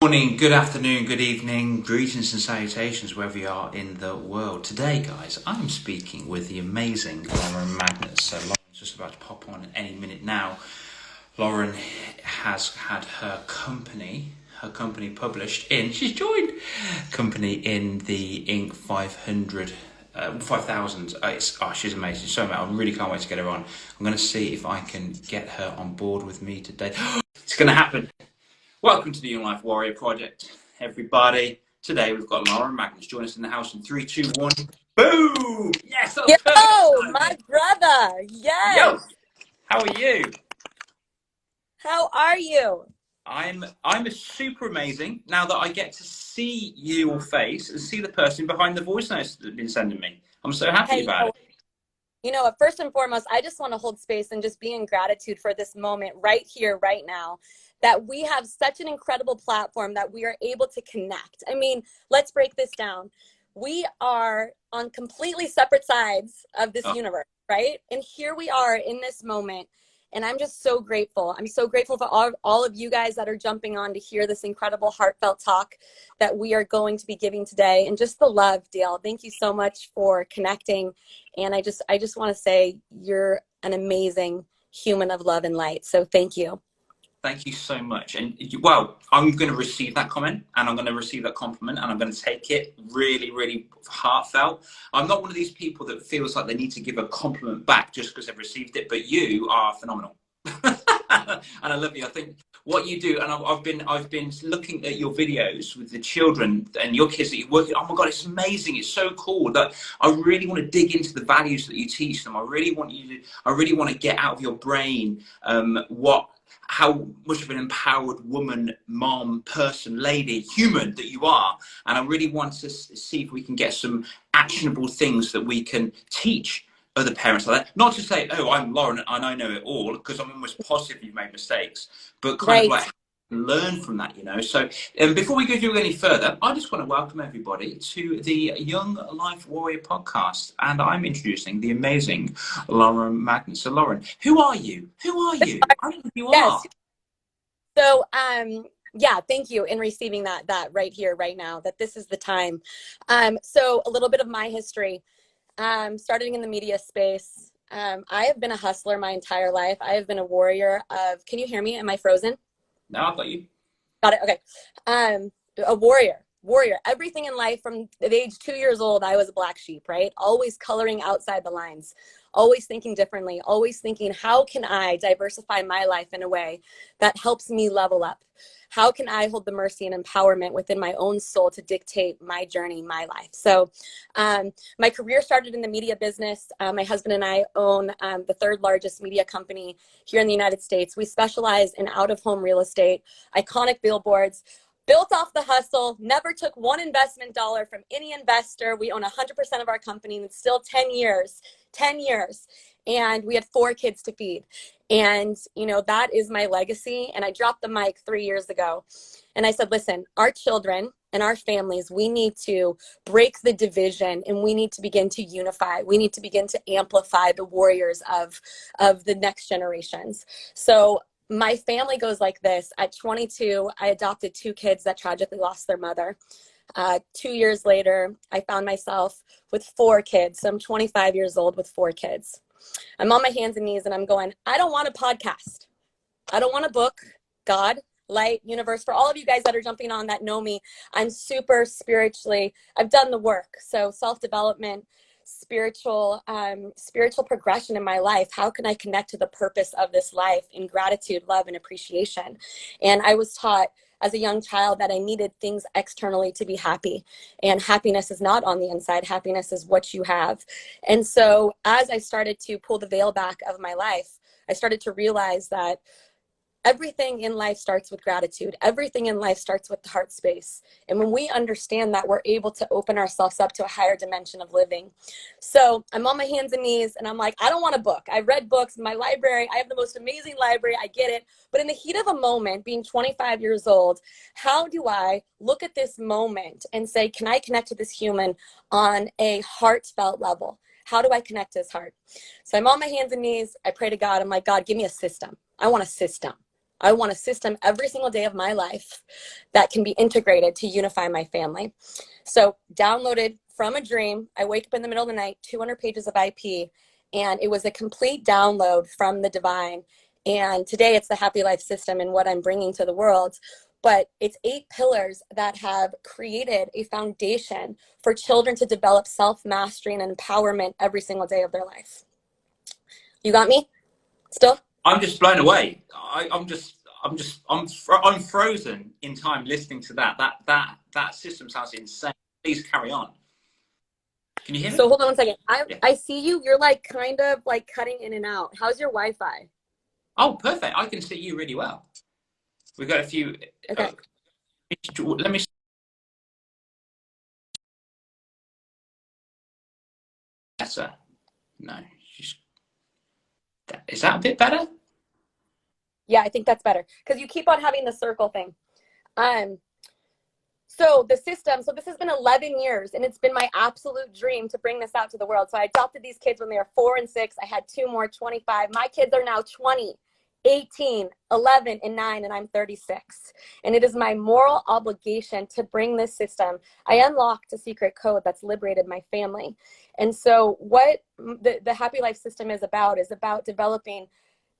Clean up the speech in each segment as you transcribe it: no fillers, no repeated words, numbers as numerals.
Morning, good afternoon, good evening, greetings and salutations wherever you are in the world. Today, guys, I'm speaking with the amazing Lauren Magnus. So Lauren's just about to pop on any minute now. Lauren has had her company published in, she's joined company in the Inc. 500, 5000. She's amazing. So I really can't wait to get her on. I'm going to see if I can get her on board with me today. It's going to happen. Welcome to the Young Life Warrior Project, everybody. Today we've got Lauren Magnus. Join us in the house in 3, 2, 1. Boom! Yes, that was perfect. Yo, my brother. Yes. Yo, how are you? How are you? I'm super amazing now that I get to see your face and see the person behind the voice notes that have been sending me. I'm so happy about it. First and foremost, I just want to hold space and just be in gratitude for this moment right here, right now, that we have such an incredible platform that we are able to connect. I mean, let's break this down. We are on completely separate sides of this universe, right? And here we are in this moment. And I'm just so grateful. I'm so grateful for all of you guys that are jumping on to hear this incredible heartfelt talk that we are going to be giving today. And just the love, Dale. Thank you so much for connecting. And I just want to say you're an amazing human of love and light. So thank you. Thank you so much. And well, I'm going to receive that comment and I'm going to receive that compliment and I'm going to take it really, really heartfelt. I'm not one of these people that feels like they need to give a compliment back just because they've received it, but you are phenomenal. And I love you. I think what you do, and I've been looking at your videos with the children and your kids that you're working. Oh my God, it's amazing! It's so cool that I really want to dig into the values that you teach them. I really want to get out of your brain how much of an empowered woman, mom, person, lady, human that you are. And I really want to see if we can get some actionable things that we can teach other parents like that. Not to say, oh, I'm Lauren and I know it all, because I'm almost positive you've made mistakes, but kind of like learn from that, So before we go through any further, I just want to welcome everybody to the Young Life Warrior podcast. And I'm introducing the amazing Lauren Magnus. So Lauren, who are you? Who are you? I don't know who you are. So, yeah, thank you in receiving that right here, right now, that this is the time. So a little bit of my history, starting in the media space. I have been a hustler my entire life. I have been a warrior of, can you hear me? Am I frozen? No, I got you. Got it. Okay. A warrior, everything in life from the age 2 years old, I was a black sheep, right? Always coloring outside the lines, always thinking differently, always thinking, how can I diversify my life in a way that helps me level up? How can I hold the mercy and empowerment within my own soul to dictate my journey, my life? So my career started in the media business. My husband and I own the third largest media company here in the United States. We specialize in out-of-home real estate, iconic billboards, built off the hustle, never took one investment dollar from any investor. We own 100% of our company, and it's still 10 years. And we had 4 kids to feed. And, that is my legacy. And I dropped the mic 3 years ago. And I said, listen, our children and our families, we need to break the division and we need to begin to unify. We need to begin to amplify the warriors of the next generations. So my family goes like this. At 22, I adopted 2 kids that tragically lost their mother. 2 years later, I found myself with 4 kids. So I'm 25 years old with 4 kids. I'm on my hands and knees and I'm going, I don't want a podcast. I don't want a book. God, light, universe. For all of you guys that are jumping on that know me, I'm super spiritually, I've done the work. So self-development, spiritual progression in my life. How can I connect to the purpose of this life in gratitude, love, and appreciation? And I was taught as a young child that I needed things externally to be happy. And happiness is not on the inside. Happiness is what you have. And so as I started to pull the veil back of my life, I started to realize that everything in life starts with gratitude. Everything in life starts with the heart space. And when we understand that, we're able to open ourselves up to a higher dimension of living. So I'm on my hands and knees and I'm like, I don't want a book. I read books in my library. I have the most amazing library. I get it. But in the heat of a moment, being 25 years old, how do I look at this moment and say, can I connect to this human on a heartfelt level? How do I connect to his heart? So I'm on my hands and knees. I pray to God. I'm like, God, give me a system. I want a system. I want a system every single day of my life that can be integrated to unify my family. So downloaded from a dream. I wake up in the middle of the night, 200 pages of IP, and it was a complete download from the divine. And today it's the Happy Life System and what I'm bringing to the world. But it's 8 pillars that have created a foundation for children to develop self-mastery and empowerment every single day of their life. You got me? Still? I'm just blown away. I'm frozen in time listening to that. That system sounds insane. Please carry on. Can you hear me? So hold on one second. Yeah. I see you. You're like kind of like cutting in and out. How's your Wi-Fi? Oh, perfect. I can see you really well. We've got a few. Okay. Let me. Better. No. Is that a bit better? Yeah, I think that's better because you keep on having the circle thing. So the system, so this has been 11 years and it's been my absolute dream to bring this out to the world. So I adopted these kids when they were 4 and 6. I had 2 more, 25. My kids are now 20, 18, 11, and 9, and I'm 36. And it is my moral obligation to bring this system. I unlocked a secret code that's liberated my family. And so what the Happy Life System is about developing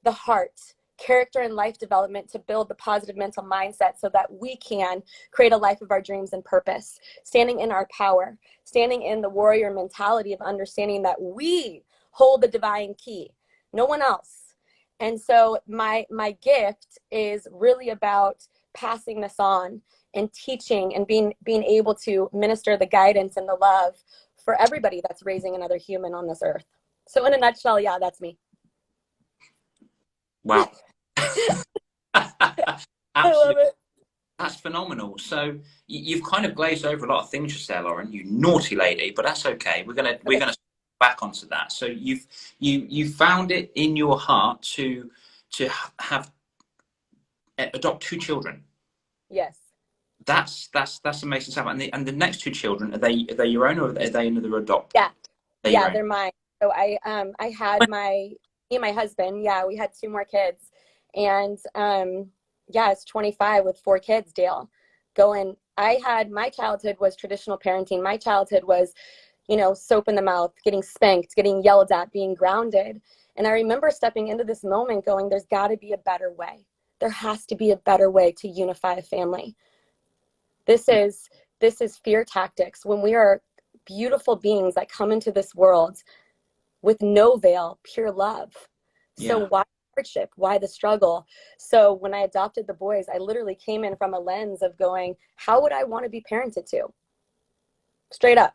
the heart, character, and life development to build the positive mental mindset so that we can create a life of our dreams and purpose, standing in our power, standing in the warrior mentality of understanding that we hold the divine key, no one else. And so my gift is really about passing this on and teaching and being able to minister the guidance and the love for everybody that's raising another human on this earth. So in a nutshell, yeah, that's me. Wow. I love it. That's phenomenal. So you've kind of glazed over a lot of things just there, Lauren, you naughty lady, but that's okay. We're gonna back onto that. So you found it in your heart to have adopt 2 children. Yes. That's amazing stuff. And the next 2 children, are they your own, or are they another adopt? Yeah. They're mine. So I had me and my husband, we had 2 more kids. And it's 25 with 4 kids, Dale. My childhood was traditional parenting. My childhood was, soap in the mouth, getting spanked, getting yelled at, being grounded. And I remember stepping into this moment going, there's got to be a better way. There has to be a better way to unify a family. This is fear tactics. When we are beautiful beings that come into this world with no veil, pure love. So why hardship? Why the struggle? So when I adopted the boys, I literally came in from a lens of going, how would I want to be parented to? Straight up.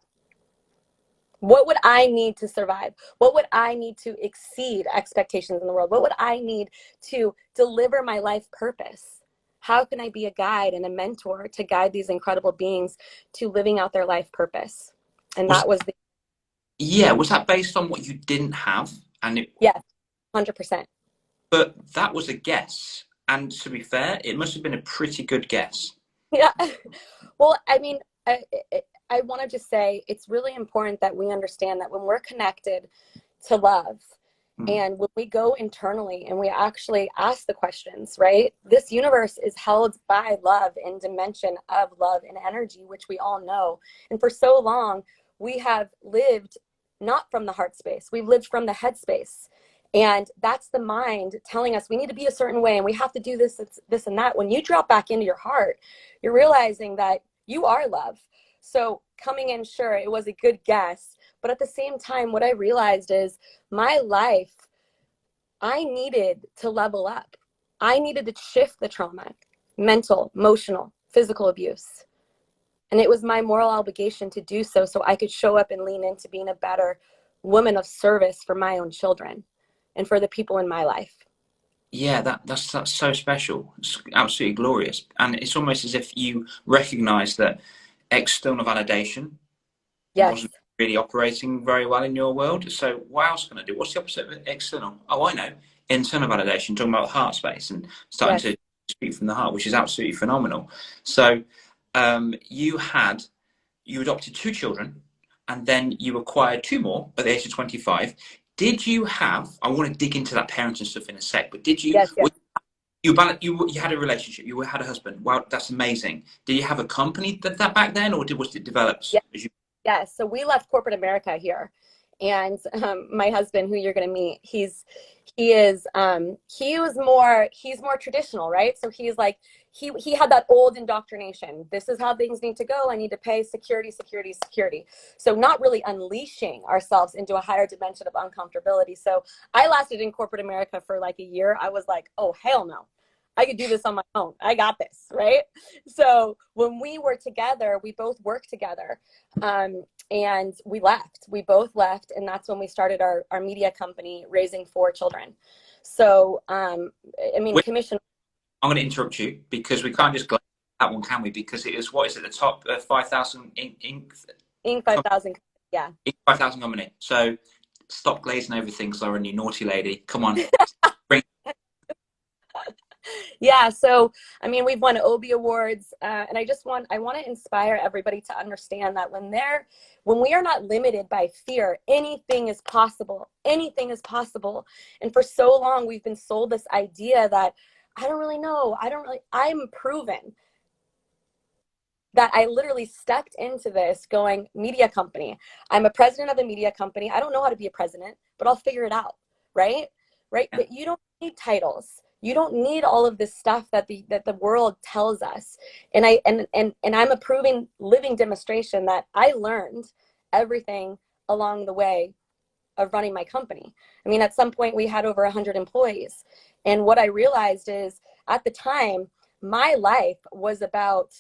What would I need to survive? What would I need to exceed expectations in the world? What would I need to deliver my life purpose? How can I be a guide and a mentor to guide these incredible beings to living out their life purpose? And that was was that based on what you didn't have? Yes, 100%. But that was a guess. And to be fair, it must have been a pretty good guess. Yeah. Well, I mean, I want to just say it's really important that we understand that when we're connected to love and when we go internally and we actually ask the questions, right? This universe is held by love and dimension of love and energy, which we all know. And for so long, we have lived not from the heart space. We've lived from the head space. And that's the mind telling us we need to be a certain way and we have to do this, and that. When you drop back into your heart, you're realizing that you are love. So coming in, sure, it was a good guess. But at the same time, what I realized is my life, I needed to level up. I needed to shift the trauma, mental, emotional, physical abuse. And it was my moral obligation to do so I could show up and lean into being a better woman of service for my own children and for the people in my life. Yeah, that's so special. It's absolutely glorious. And it's almost as if you recognize that external validation wasn't really operating very well in your world. So what else can I do? What's the opposite of external? Oh, I know. Internal validation, talking about the heart space and starting to speak from the heart, which is absolutely phenomenal. So you adopted 2 children and then you acquired 2 more at the age of 25. Did you have, I want to dig into that parenting stuff in a sec, but did you, You had a relationship. You had a husband. Wow, that's amazing. Did you have a company that back then, or was it developed Yeah. as you? Yes. So we left corporate America here, and my husband, who you're going to meet, he's more traditional, right? So he's like he had that old indoctrination. This is how things need to go. I need to pay security, security, security. So not really unleashing ourselves into a higher dimension of uncomfortability. So I lasted in corporate America for like a year. I was like, oh hell no. I could do this on my own. I got this, right? So when we were together, we both worked together. And we left. We both left, and that's when we started our media company, Raising 4 Children. So, I mean, Wait, commission. I'm going to interrupt you because we can't just glance at that one, can we? Because it is, what is it, the top 5,000 Inc. 5,000. Yeah. 5,000 company. So stop glazing over things, Lauren, you naughty lady. Come on. Bring. Yeah. So, I mean, we've won Obie Awards, and I want to inspire everybody to understand that when we are not limited by fear, anything is possible. Anything is possible. And for so long, we've been sold this idea that I don't really know. I'm proven that I literally stepped into this going, media company. I'm a president of a media company. I don't know how to be a president, but I'll figure it out. Right. Right. But you don't need titles. You don't need all of this stuff that the world tells us. And I'm a proven living demonstration that I learned everything along the way of running my company. I mean, at some point we had over 100 employees. And what I realized is at the time, my life was about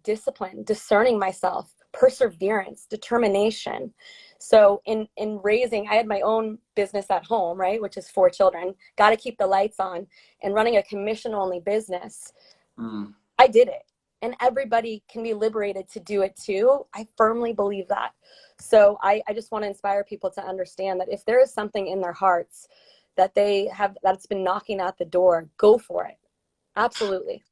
discipline, discerning myself, perseverance, determination. So in raising, I had my own business at home, right, which is 4 children, got to keep the lights on, and running a commission only business. I did it. And everybody can be liberated to do it too. I firmly believe that. So I just want to inspire people to understand that if there is something in their hearts that that's been knocking at the door, go for it. Absolutely.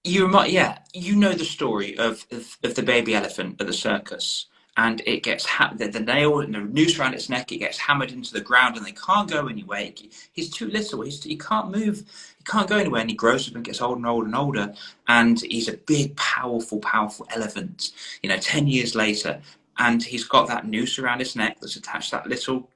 Yeah, you know the story of the baby elephant at the circus, and it gets the nail and the noose around its neck. It gets hammered into the ground, and they can't go anywhere. He's too little. He can't move. He can't go anywhere, and he grows up and gets older and older and older. And he's a big, powerful, powerful elephant. 10 years later, and he's got that noose around his neck that's attached to that little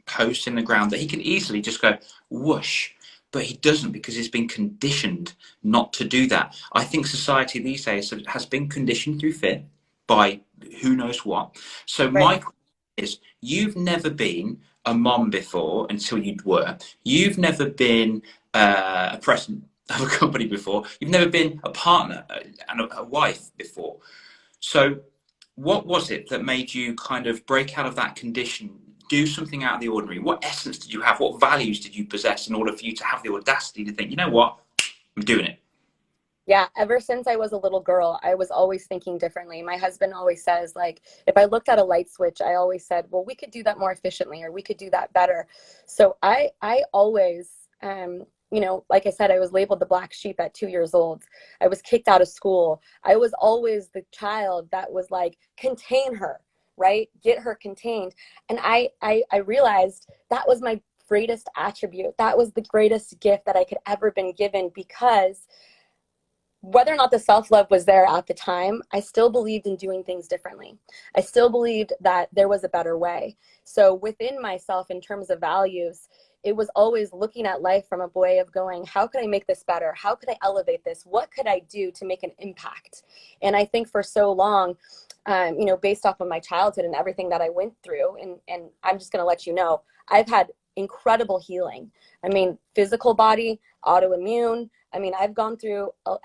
post in the ground that he can easily just go whoosh. But he doesn't, because he's been conditioned not to do that. I think society these days has been conditioned through fear by who knows what. So Right. my question is, you've never been a mom before until you were. You've never been a president of a company before. You've never been a partner and a wife before. So what was it that made you kind of break out of that condition, do something out of the ordinary? What essence did you have? What values did you possess in order for you to have the audacity to think, you know what, I'm doing it? Yeah, ever since I was a little girl, I was always thinking differently. My husband always says, like, if I looked at a light switch, I always said, well, we could do that more efficiently, or we could do that better. So I always, like I said, I was labeled the black sheep at 2 years old. I was kicked out of school. I was always the child that was like, contain her, right? Get her contained. And I realized that was my greatest attribute. That was the greatest gift that I could ever been given, because whether or not the self-love was there at the time, I still believed in doing things differently. I still believed that there was a better way. So within myself, in terms of values, it was always looking at life from a way of going, how could I make this better? How could I elevate this? What could I do to make an impact? And I think for so long, based off of my childhood and everything that I went through, and I'm just going to let you know, I've had incredible healing. I mean, physical body, autoimmune. I mean, I've gone through a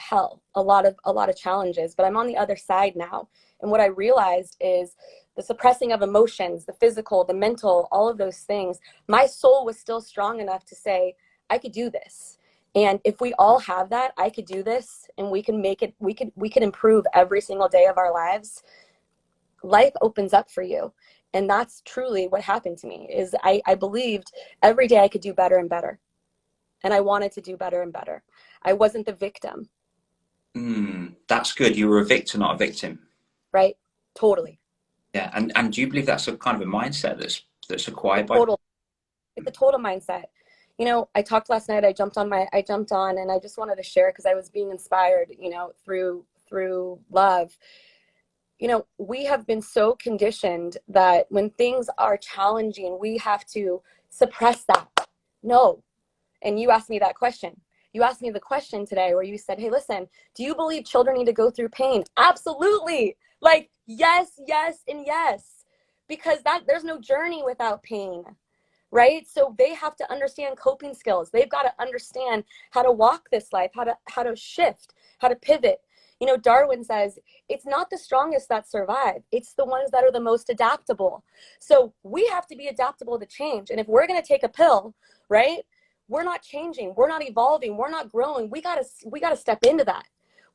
lot of challenges, but I'm on the other side now. And what I realized is the suppressing of emotions, the physical, the mental, all of those things, my soul was still strong enough to say, I could do this. And if we all have that, I could do this, and we can make it, we could improve every single day of our lives. Life opens up for you. And that's truly what happened to me, is I believed every day I could do better and better. And I wanted to do better and better. I wasn't the victim. That's good. You were a victor, not a victim. Right? Totally. Yeah. And do you believe that's a kind of a mindset that's acquired by? It's a total mindset. I talked last night, I jumped on and I just wanted to share because I was being inspired, through love. We have been so conditioned that when things are challenging, we have to suppress that. No. And you asked me that question. You asked me the question today where you said, hey, listen, do you believe children need to go through pain? Absolutely. Like, yes, yes, and yes. Because there's no journey without pain, right? So they have to understand coping skills. They've got to understand how to walk this life, how to shift, how to pivot. Darwin says it's not the strongest that survive, it's the ones that are the most adaptable. So we have to be adaptable to change. And if we're going to take a pill, right, we're not changing, we're not evolving, we're not growing. We got to step into that.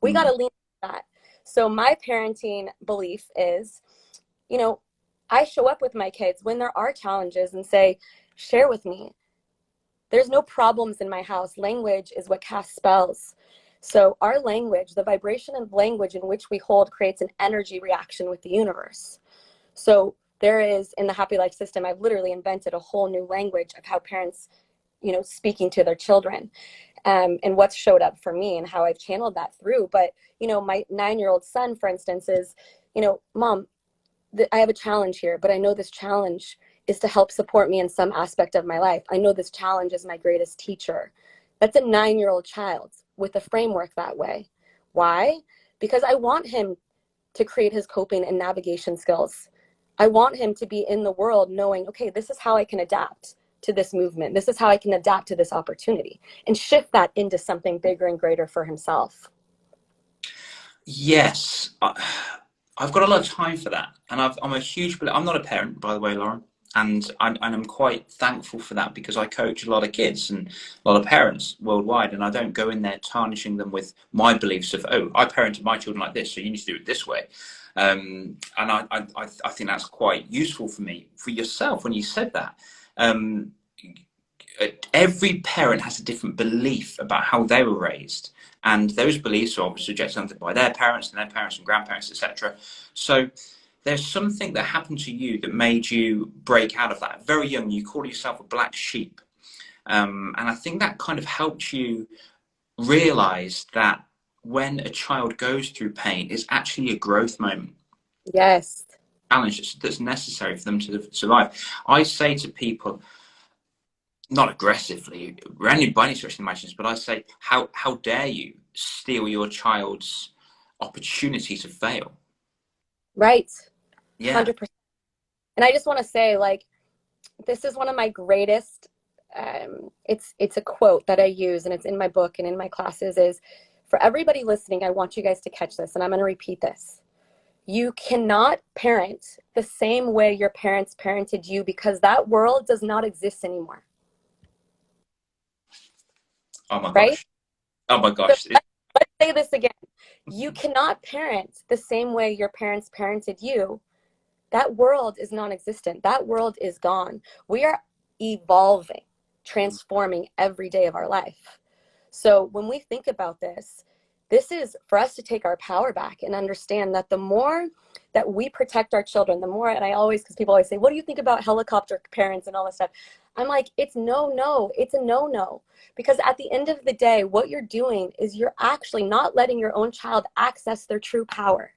We got to lean into that. So my parenting belief is, I show up with my kids when there are challenges and say, share with me. There's no problems in my house. Language is what casts spells. So our language, the vibration of language in which we hold, creates an energy reaction with the universe. So there is, in the Happy Life system, I've literally invented a whole new language of how parents, speaking to their children, and what's showed up for me and how I've channeled that through. But, my 9-year-old son, for instance, is, Mom, I have a challenge here, but I know this challenge is to help support me in some aspect of my life. I know this challenge is my greatest teacher. That's a 9-year-old child with a framework that way. Why? Because I want him to create his coping and navigation skills. I want him to be in the world knowing, okay, this is how I can adapt to this movement. This is how I can adapt to this opportunity and shift that into something bigger and greater for himself. Yes. I've got a lot of time for that. And I'm a huge, I'm not a parent, by the way, Lauren. And I'm quite thankful for that because I coach a lot of kids and a lot of parents worldwide. And I don't go in there tarnishing them with my beliefs of, oh, I parented my children like this, so you need to do it this way. And I think that's quite useful for me, for yourself, when you said that. Every parent has a different belief about how they were raised. And those beliefs are obviously subjected by their parents and their parents and grandparents, etc. So there's something that happened to you that made you break out of that. Very young, you called yourself a black sheep. And I think that kind of helped you realize that when a child goes through pain, it's actually a growth moment. Yes. Challenge that's necessary for them to survive. I say to people, not aggressively, by any stretch of the imagination, but I say, how dare you steal your child's opportunity to fail? Right. Yeah. 100%. And I just want to say, like, this is one of my greatest, it's a quote that I use and it's in my book and in my classes is, for everybody listening, I want you guys to catch this, and I'm going to repeat this. You cannot parent the same way your parents parented you because that world does not exist anymore. Oh my right? gosh. Oh my So gosh. let's say this again. You cannot parent the same way your parents parented you. That world is non-existent. That world is gone. We are evolving, transforming every day of our life. So when we think about this, this is for us to take our power back and understand that the more that we protect our children, the more, and I always, because people always say, what do you think about helicopter parents and all this stuff? I'm like, it's no. It's a no. Because at the end of the day, what you're doing is you're actually not letting your own child access their true power.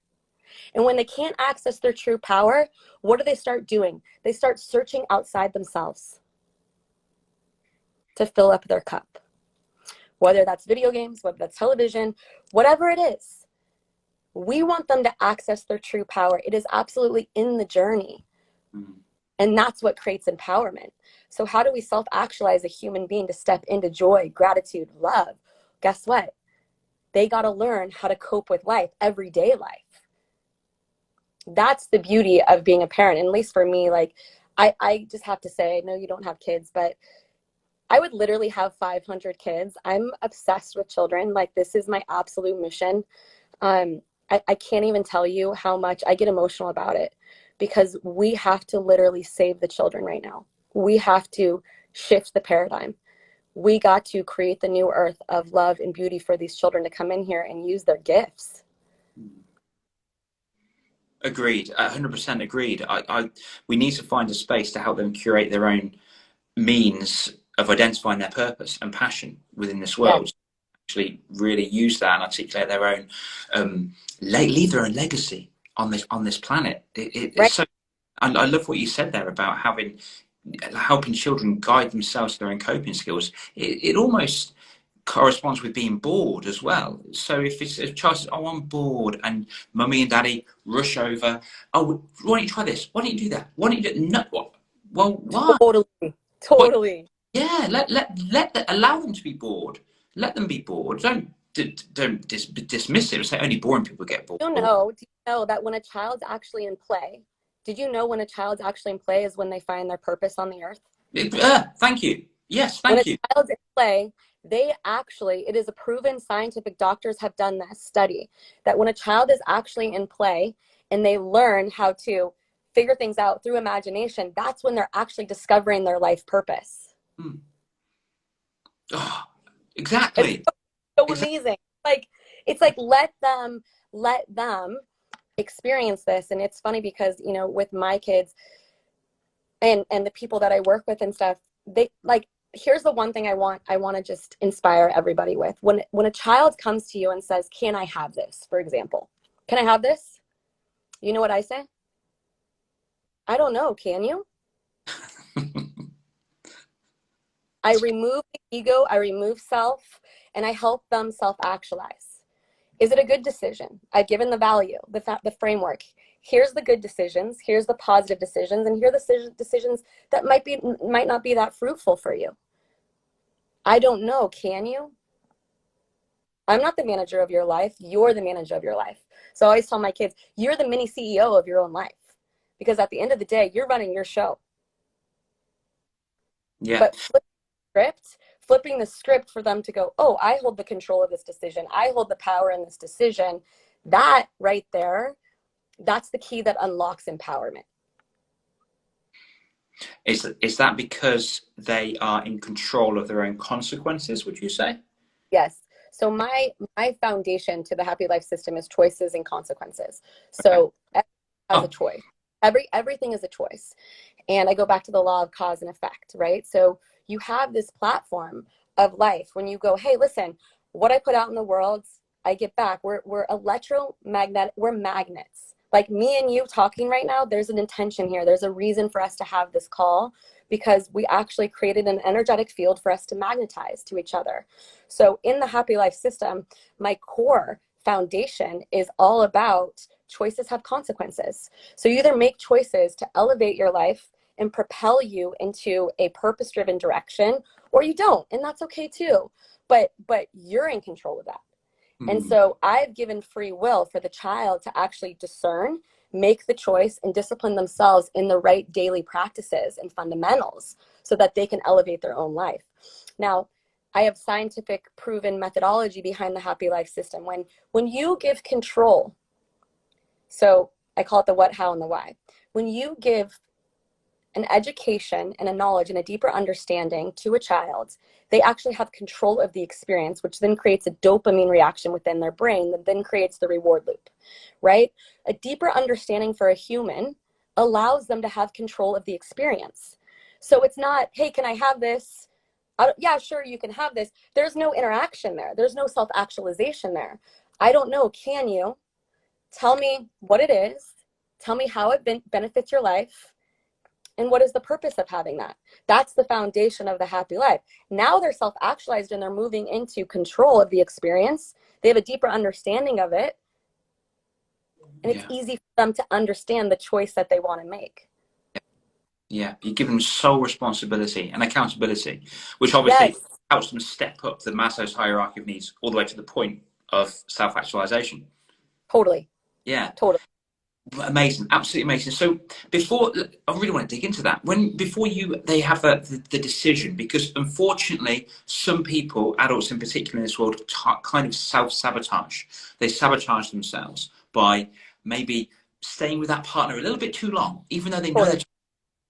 And when they can't access their true power, what do they start doing? They start searching outside themselves to fill up their cup. Whether that's video games, whether that's television, whatever it is. We want them to access their true power. It is absolutely in the journey. And that's what creates empowerment. So how do we self-actualize a human being to step into joy, gratitude, love? Guess what? They got to learn how to cope with life, everyday life. That's the beauty of being a parent. And at least for me, like, I just have to say, I know you don't have kids, but I would literally have 500 kids. I'm obsessed with children. Like, this is my absolute mission. I can't even tell you how much I get emotional about it because we have to literally save the children right now. We have to shift the paradigm. We got to create the new earth of love and beauty for these children to come in here and use their gifts. Agreed. 100% agreed. We need to find a space to help them curate their own means of identifying their purpose and passion within this Yeah. world, actually really use that and articulate their own, leave their own legacy on this planet. It's Right. so. I love what you said there about helping children guide themselves to their own coping skills. It almost corresponds with being bored as well. So if a child says, "Oh, I'm bored," and mummy and daddy rush over, "Oh, why don't you try this? Why don't you do that? Why don't you do no? What? Well, why? Totally. Yeah, allow them to be bored. Let them be bored. Don't dismiss it. Say only boring people get bored. Do you know that when a child's actually in play, did you know when a child's actually in play is when they find their purpose on the earth? Thank you. Yes, When thank a you. child's in play, it is a proven scientific, doctors have done this study, that when a child is actually in play and they learn how to figure things out through imagination, that's when they're actually discovering their life purpose. Oh, exactly. It's so amazing. It's like let them experience this. And it's funny because, you know, with my kids and the people that I work with and stuff, they like, here's the one thing I want to just inspire everybody with. When a child comes to you and says, "Can I have this?" For example, "Can I have this?" You know what I say? "I don't know. Can you?" I remove the ego, I remove self, and I help them self-actualize. Is it a good decision? I've given the value, the framework. Here's the good decisions, here's the positive decisions, and here are the decisions that might not be that fruitful for you. I don't know, can you? I'm not the manager of your life, you're the manager of your life. So I always tell my kids, you're the mini CEO of your own life. Because at the end of the day, you're running your show. Yeah. But flipping the script for them to go, "Oh, I hold the control of this decision. I hold the power in this decision." That right there, that's the key that unlocks empowerment. Is that because they are in control of their own consequences, would you say? Yes. So my foundation to the happy life system is choices and consequences. So as a choice. Everything is a choice. And I go back to the law of cause and effect, right? So you have this platform of life when you go, "Hey, listen, what I put out in the world, I get back." We're electromagnetic, we're magnets. Like me and you talking right now, there's an intention here. There's a reason for us to have this call because we actually created an energetic field for us to magnetize to each other. So in the happy life system, my core foundation is all about choices have consequences. So you either make choices to elevate your life and propel you into a purpose-driven direction, or you don't, and that's okay too. But you're in control of that. And so I've given free will for the child to actually discern, make the choice, and discipline themselves in the right daily practices and fundamentals so that they can elevate their own life. Now, I have scientific proven methodology behind the happy life system. When you give control, so I call it the what, how, and the why. When you give an education and a knowledge and a deeper understanding to a child, they actually have control of the experience, which then creates a dopamine reaction within their brain that then creates the reward loop, right? A deeper understanding for a human allows them to have control of the experience. So it's not, "Hey, can I have this?" Yeah, sure, you can have this. There's no interaction there. There's no self-actualization there. "I don't know, can you? Tell me what it is. Tell me how it benefits your life. And what is the purpose of having that?" That's the foundation of the happy life. Now they're self-actualized and they're moving into control of the experience. They have a deeper understanding of it. And it's easy for them to understand the choice that they want to make. Yeah, you give them sole responsibility and accountability, which obviously helps them step up the Maslow's hierarchy of needs all the way to the point of self-actualization. Totally. Yeah. Totally. Amazing, absolutely amazing. So before, I really want to dig into that. Before they have the decision, because unfortunately, some people, adults in particular in this world, kind of self-sabotage. They sabotage themselves by maybe staying with that partner a little bit too long, even though they know they're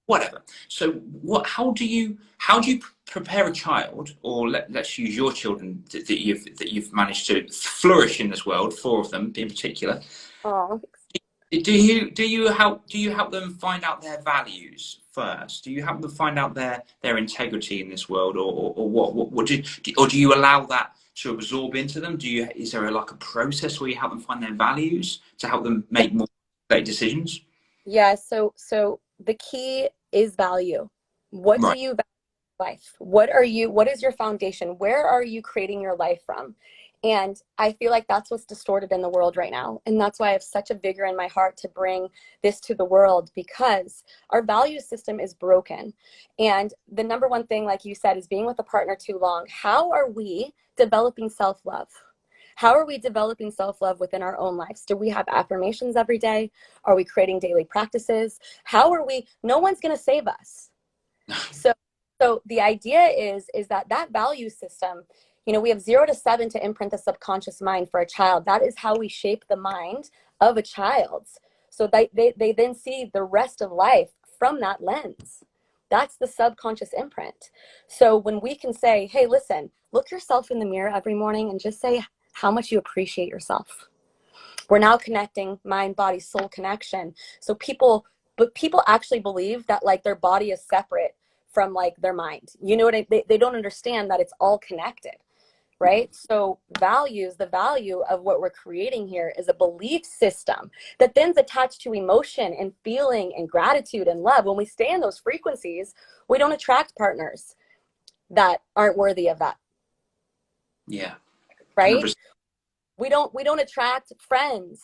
whatever. So how do you prepare a child, or let's use your children that you've managed to flourish in this world, 4 of them in particular. Oh. Do you help them find out their values first? Do you help them find out their integrity in this world, or what or do you allow that to absorb into them? Is there like a process where you help them find their values to help them make more great decisions? Yeah, so the key is value. What do Right. you life? What is your foundation? Where are you creating your life from? And I feel like that's what's distorted in the world right now. And that's why I have such a vigor in my heart to bring this to the world, because our value system is broken. And the number one thing, like you said, is being with a partner too long. How are we developing self-love? How are we developing self-love within our own lives? Do we have affirmations every day? Are we creating daily practices? How are we? No one's going to save us. So the idea is that value system, we have 0 to 7 to imprint the subconscious mind for a child. That is how we shape the mind of a child. So they then see the rest of life from that lens. That's the subconscious imprint. So when we can say, hey, listen, look yourself in the mirror every morning and just say how much you appreciate yourself. We're now connecting mind, body, soul connection. So people actually believe that like their body is separate from like their mind. You know what they don't understand that it's all connected, right? So the value of what we're creating here is a belief system that then's attached to emotion and feeling and gratitude and love. When we stay in those frequencies, we don't attract partners that aren't worthy of that. Yeah. Right? 100%. We don't attract friends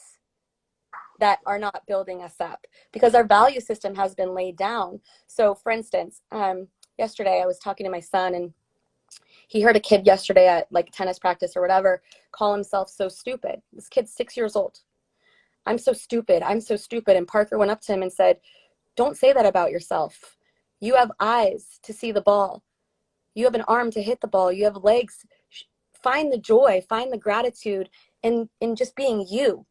that are not building us up because our value system has been laid down. So for instance, yesterday I was talking to my son, and he heard a kid yesterday at like tennis practice or whatever call himself so stupid. This kid's 6 years old. I'm so stupid. I'm so stupid. And Parker went up to him and said, don't say that about yourself. You have eyes to see the ball. You have an arm to hit the ball. You have legs. Find the joy, find the gratitude in just being you.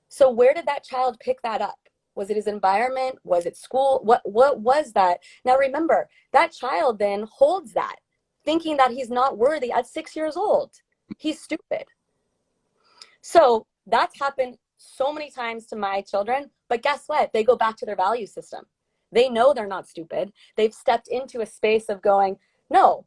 So where did that child pick that up? Was it his environment? Was it school? What was that? Now remember, that child then holds that, thinking that he's not worthy at 6 years old. He's stupid. So that's happened so many times to my children, but guess what? They go back to their value system. They know they're not stupid. They've stepped into a space of going, no,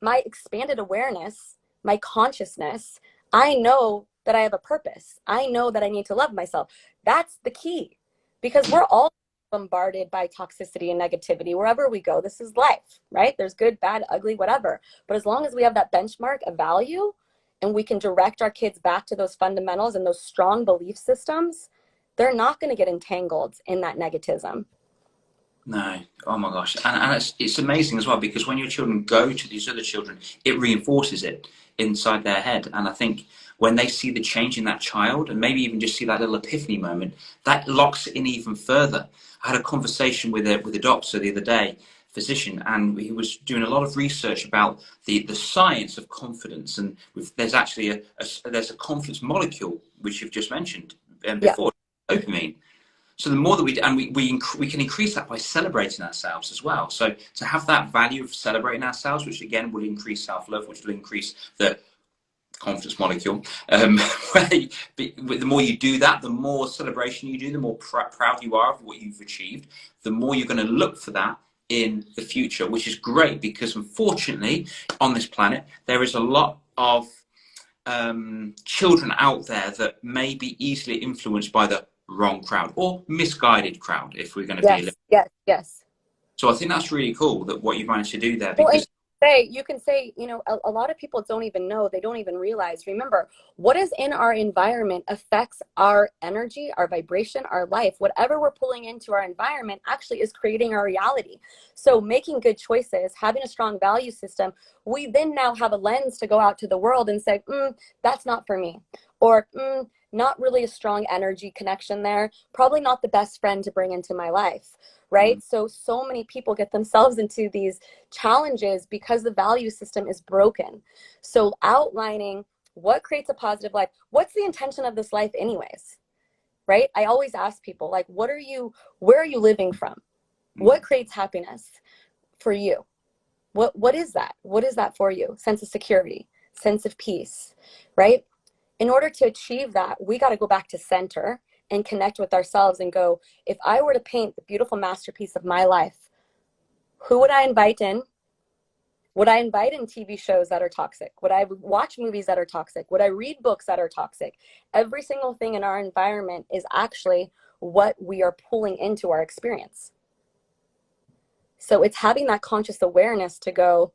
my expanded awareness, my consciousness, I know that I have a purpose. I know that I need to love myself. That's the key, because we're all bombarded by toxicity and negativity wherever we go. This is life, right? There's good, bad, ugly, whatever. But as long as we have that benchmark of value and we can direct our kids back to those fundamentals and those strong belief systems, they're not going to get entangled in that negativism. No, oh my gosh, and it's amazing as well, because when your children go to these other children, it reinforces it inside their head. And I think when they see the change in that child, and maybe even just see that little epiphany moment, that locks it in even further. I had a conversation with a doctor the other day, physician, and he was doing a lot of research about the science of confidence. And there's actually there's a confidence molecule which you've just mentioned before, dopamine. So the more that we do, and we can increase that by celebrating ourselves as well. So to have that value of celebrating ourselves, which again will increase self-love, which will increase the confidence molecule. The more you do that, the more celebration you do, the more proud you are of what you've achieved, the more you're going to look for that in the future, which is great, because unfortunately on this planet there is a lot of children out there that may be easily influenced by the wrong crowd or misguided crowd, if we're going to be Yes. So I think that's really cool that what you've managed to do there, Well, because you can say, a lot of people don't even know, they don't even realize. Remember, what is in our environment affects our energy, our vibration, our life. Whatever we're pulling into our environment actually is creating our reality. So making good choices, having a strong value system, we then now have a lens to go out to the world and say, that's not for me. Or, not really a strong energy connection there. Probably not the best friend to bring into my life. Right? So many people get themselves into these challenges because the value system is broken. So outlining what creates a positive life, what's the intention of this life anyways? Right? I always ask people, like, where are you living from? What creates happiness for you? What is that? What is that for you? Sense of security, sense of peace, right? In order to achieve that, we got to go back to center and connect with ourselves and go, if I were to paint the beautiful masterpiece of my life, who would I invite in? Would I invite in TV shows that are toxic? Would I watch movies that are toxic? Would I read books that are toxic? Every single thing in our environment is actually what we are pulling into our experience. So it's having that conscious awareness to go,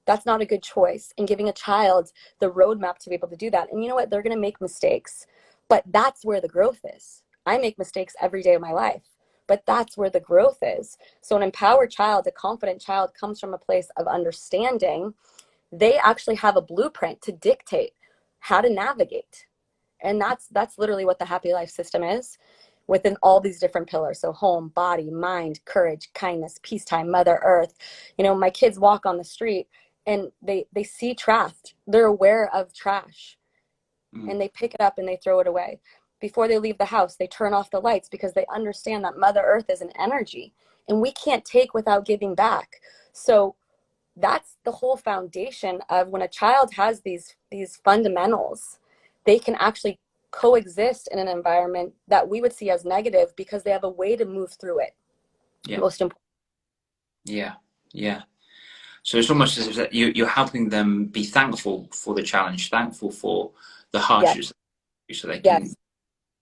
that's not a good choice, and giving a child the roadmap to be able to do that. And you know what? They're going to make mistakes, but that's where the growth is. I make mistakes every day of my life, but that's where the growth is. So an empowered child, a confident child, comes from a place of understanding. They actually have a blueprint to dictate how to navigate. And that's literally what the happy life system is, within all these different pillars. So home, body, mind, courage, kindness, peacetime, Mother Earth. You know, my kids walk on the street and they see trash. They're aware of trash and they pick it up and they throw it away. Before they leave the house, they turn off the lights because they understand that Mother Earth is an energy and we can't take without giving back. So that's the whole foundation of when a child has these fundamentals, they can actually coexist in an environment that we would see as negative because they have a way to move through it. Yeah. Most important. Yeah. Yeah. So it's almost as if you're helping them be thankful for the challenge, thankful for the hardships, so they can,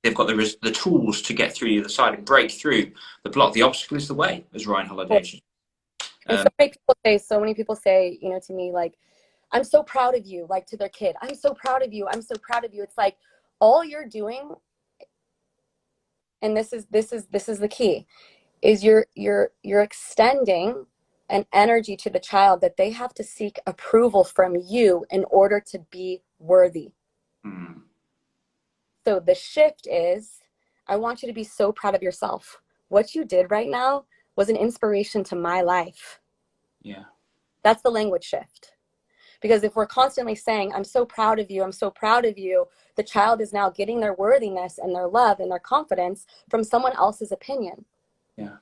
they've got the tools to get through the other side and break through the block. The obstacle is the way, as Ryan Holiday. And so many people say, you know, to me, like, I'm so proud of you, like to their kid, I'm so proud of you. I'm so proud of you. It's like, all you're doing, and this is the key, is you're extending an energy to the child that they have to seek approval from you in order to be worthy. So the shift is, I want you to be so proud of yourself. What you did right now was an inspiration to my life. Yeah. That's the language shift. Because if we're constantly saying, I'm so proud of you, I'm so proud of you, the child is now getting their worthiness and their love and their confidence from someone else's opinion. Yeah.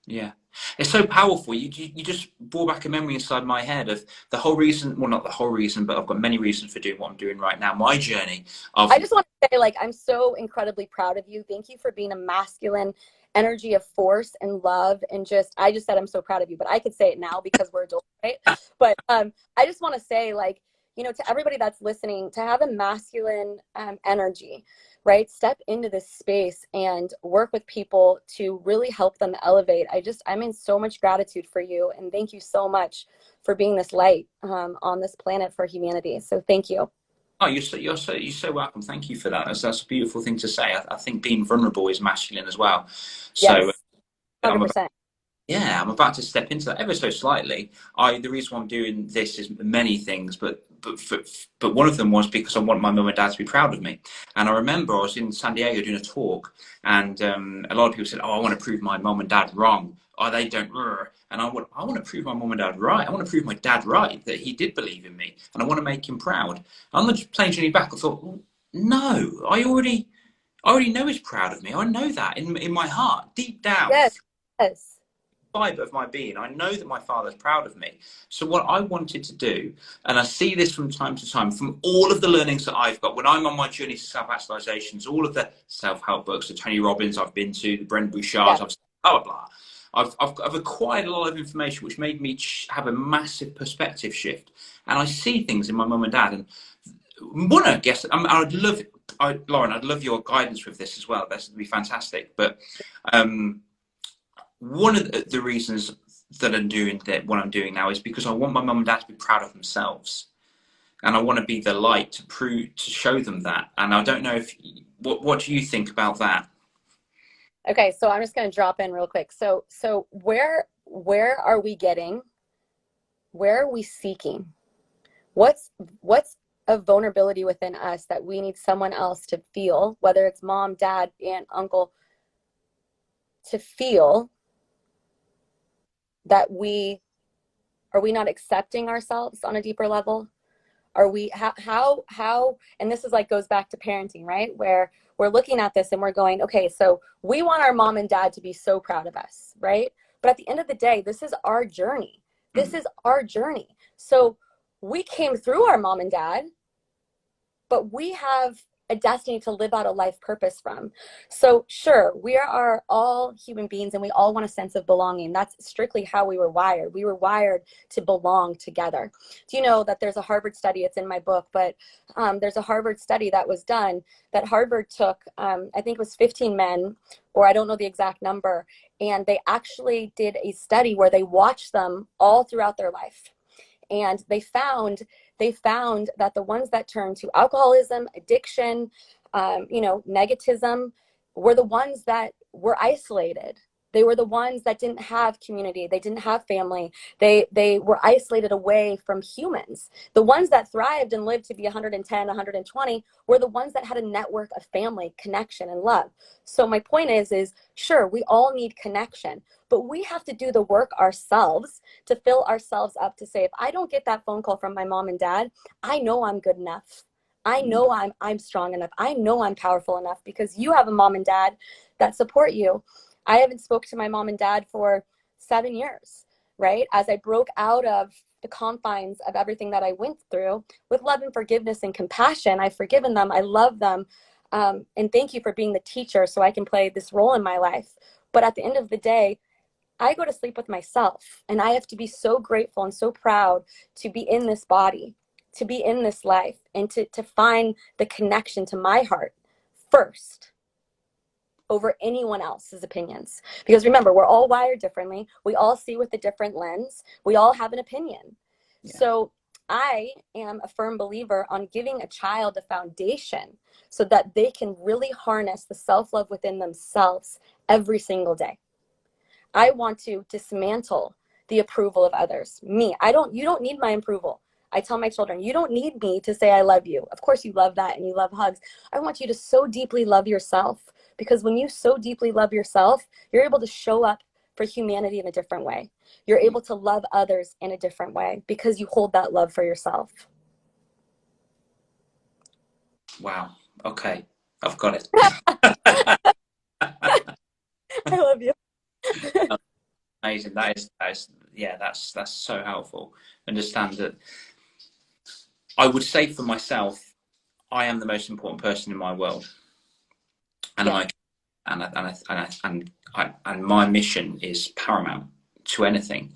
Yeah. It's so powerful. You just brought back a memory inside my head of the whole reason, well, not the whole reason, but I've got many reasons for doing what I'm doing right now. My journey of... I just want to say, like, I'm so incredibly proud of you. Thank you for being a masculine energy of force and love. And I just said, I'm so proud of you, but I could say it now because we're adults, right? But I just want to say, like, you know, to everybody that's listening, to have a masculine energy, right? Step into this space and work with people to really help them elevate. I'm in so much gratitude for you. And thank you so much for being this light on this planet for humanity. So thank you. Oh, you're so welcome. Thank you for that. That's a beautiful thing to say. I think being vulnerable is masculine as well. So yes, 100%. I'm about to step into that ever so slightly. The reason why I'm doing this is many things, but one of them was because I want my mum and dad to be proud of me. And I remember I was in San Diego doing a talk, and a lot of people said, "Oh, I want to prove my mum and dad wrong. Oh, they don't." And I want to prove my mum and dad right. I want to prove my dad right, that he did believe in me, and I want to make him proud. On the plane journey back, I thought, well, no, I already know he's proud of me. I know that in my heart, deep down. Yes. Fiber of my being, I know that my father's proud of me. So what I wanted to do, and I see this from time to time from all of the learnings that I've got when I'm on my journey to self-actualizations, all of the self-help books, the Tony Robbins I've been to, the Brendon Burchards, I've blah blah blah. I've acquired a lot of information which made me have a massive perspective shift, and I see things in my mum and dad. And one, I guess, Lauren, I'd love your guidance with this as well. This would be fantastic. But one of the reasons that I'm doing what I'm doing now is because I want my mum and dad to be proud of themselves, and I want to be the light to show them that. And I don't know if what do you think about that? Okay, so I'm just going to drop in real quick. So where are we getting? Where are we seeking? What's a vulnerability within us that we need someone else to feel, whether it's mom, dad, aunt, uncle, to feel that are we not accepting ourselves on a deeper level? Are we, how, and this is like, goes back to parenting, right? Where we're looking at this and we're going, okay, so we want our mom and dad to be so proud of us, right? But at the end of the day, this is our journey. This is our journey. So we came through our mom and dad, but we have a destiny to live out a life purpose from. So sure, we are all human beings and we all want a sense of belonging. That's strictly how we were wired. We were wired to belong together. Do you know that there's a Harvard study, it's in my book, but there's a Harvard study that was done that Harvard took, I think it was 15 men, or I don't know the exact number, and they actually did a study where they watched them all throughout their life. And they found that the ones that turned to alcoholism, addiction, negativism, were the ones that were isolated. They were the ones that didn't have community. They didn't have family. They were isolated away from humans. The ones that thrived and lived to be 110, 120 were the ones that had a network of family, connection, and love. So my point is sure, we all need connection, but we have to do the work ourselves to fill ourselves up to say, if I don't get that phone call from my mom and dad, I know I'm good enough. I know I'm strong enough. I know I'm powerful enough because you have a mom and dad that support you. I haven't spoke to my mom and dad for 7 years, right? As I broke out of the confines of everything that I went through with love and forgiveness and compassion, I've forgiven them. I love them. And thank you for being the teacher so I can play this role in my life. But at the end of the day, I go to sleep with myself, and I have to be so grateful and so proud to be in this body, to be in this life, and to find the connection to my heart first over anyone else's opinions. Because remember, we're all wired differently. We all see with a different lens. We all have an opinion. Yeah. So I am a firm believer on giving a child a foundation so that they can really harness the self-love within themselves every single day. I want to dismantle the approval of others. You don't need my approval. I tell my children, you don't need me to say I love you. Of course you love that and you love hugs. I want you to so deeply love yourself, because when you so deeply love yourself, you're able to show up for humanity in a different way. You're able to love others in a different way because you hold that love for yourself. Wow. Okay. I've got it. I love you. Amazing. That's so helpful. Understand that. I would say for myself, I am the most important person in my world, and yeah. And my mission is paramount to anything.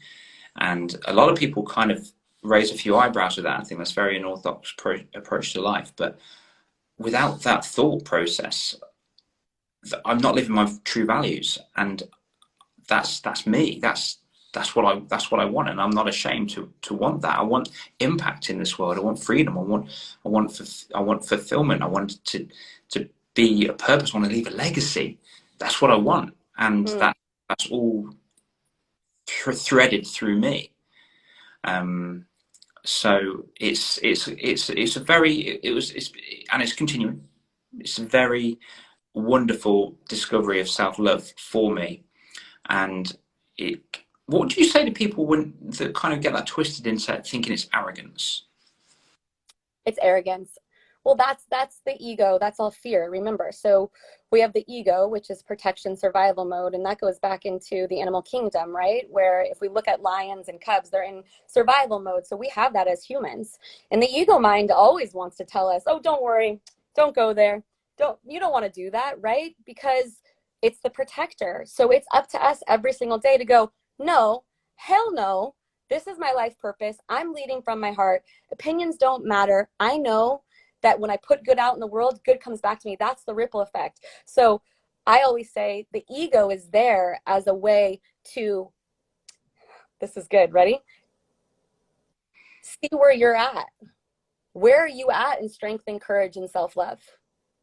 And a lot of people kind of raise a few eyebrows with that and think that's very unorthodox approach to life. But without that thought process, I'm not living my true values, and that's me. That's what I want, and I'm not ashamed to want that. I want impact in this world. I want freedom. I want fulfillment. I want to be a purpose. I want to leave a legacy. That's what I want, and that's all threaded through me. So it's continuing. It's a very wonderful discovery of self-love for me, and what do you say to people that kind of get that twisted into thinking it's arrogance? It's arrogance. Well, that's the ego. That's all fear. Remember, so we have the ego, which is protection, survival mode, and that goes back into the animal kingdom, right? Where if we look at lions and cubs, they're in survival mode. So we have that as humans, and the ego mind always wants to tell us, "Oh, don't worry, don't go there. You don't want to do that, right?" Because it's the protector. So it's up to us every single day to go, no, hell no. This is my life purpose. I'm leading from my heart. Opinions don't matter. I know that when I put good out in the world, good comes back to me. That's the ripple effect. So I always say the ego is there as a way to, this is good, ready? See where you're at. Where are you at in strength and courage and self-love?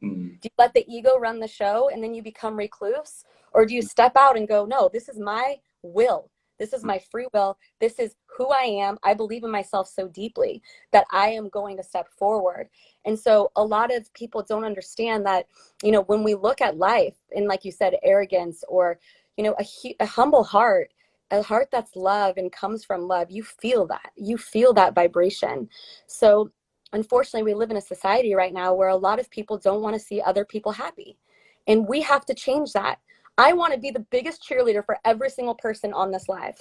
Do you let the ego run the show and then you become recluse? Or do you step out and go, no, this is my will. This is my free will. This is who I am. I believe in myself so deeply that I am going to step forward. And so a lot of people don't understand that, when we look at life and like you said, arrogance or, a humble heart, a heart that's love and comes from love, you feel that vibration. So unfortunately, we live in a society right now where a lot of people don't want to see other people happy. And we have to change that. I want to be the biggest cheerleader for every single person on this live.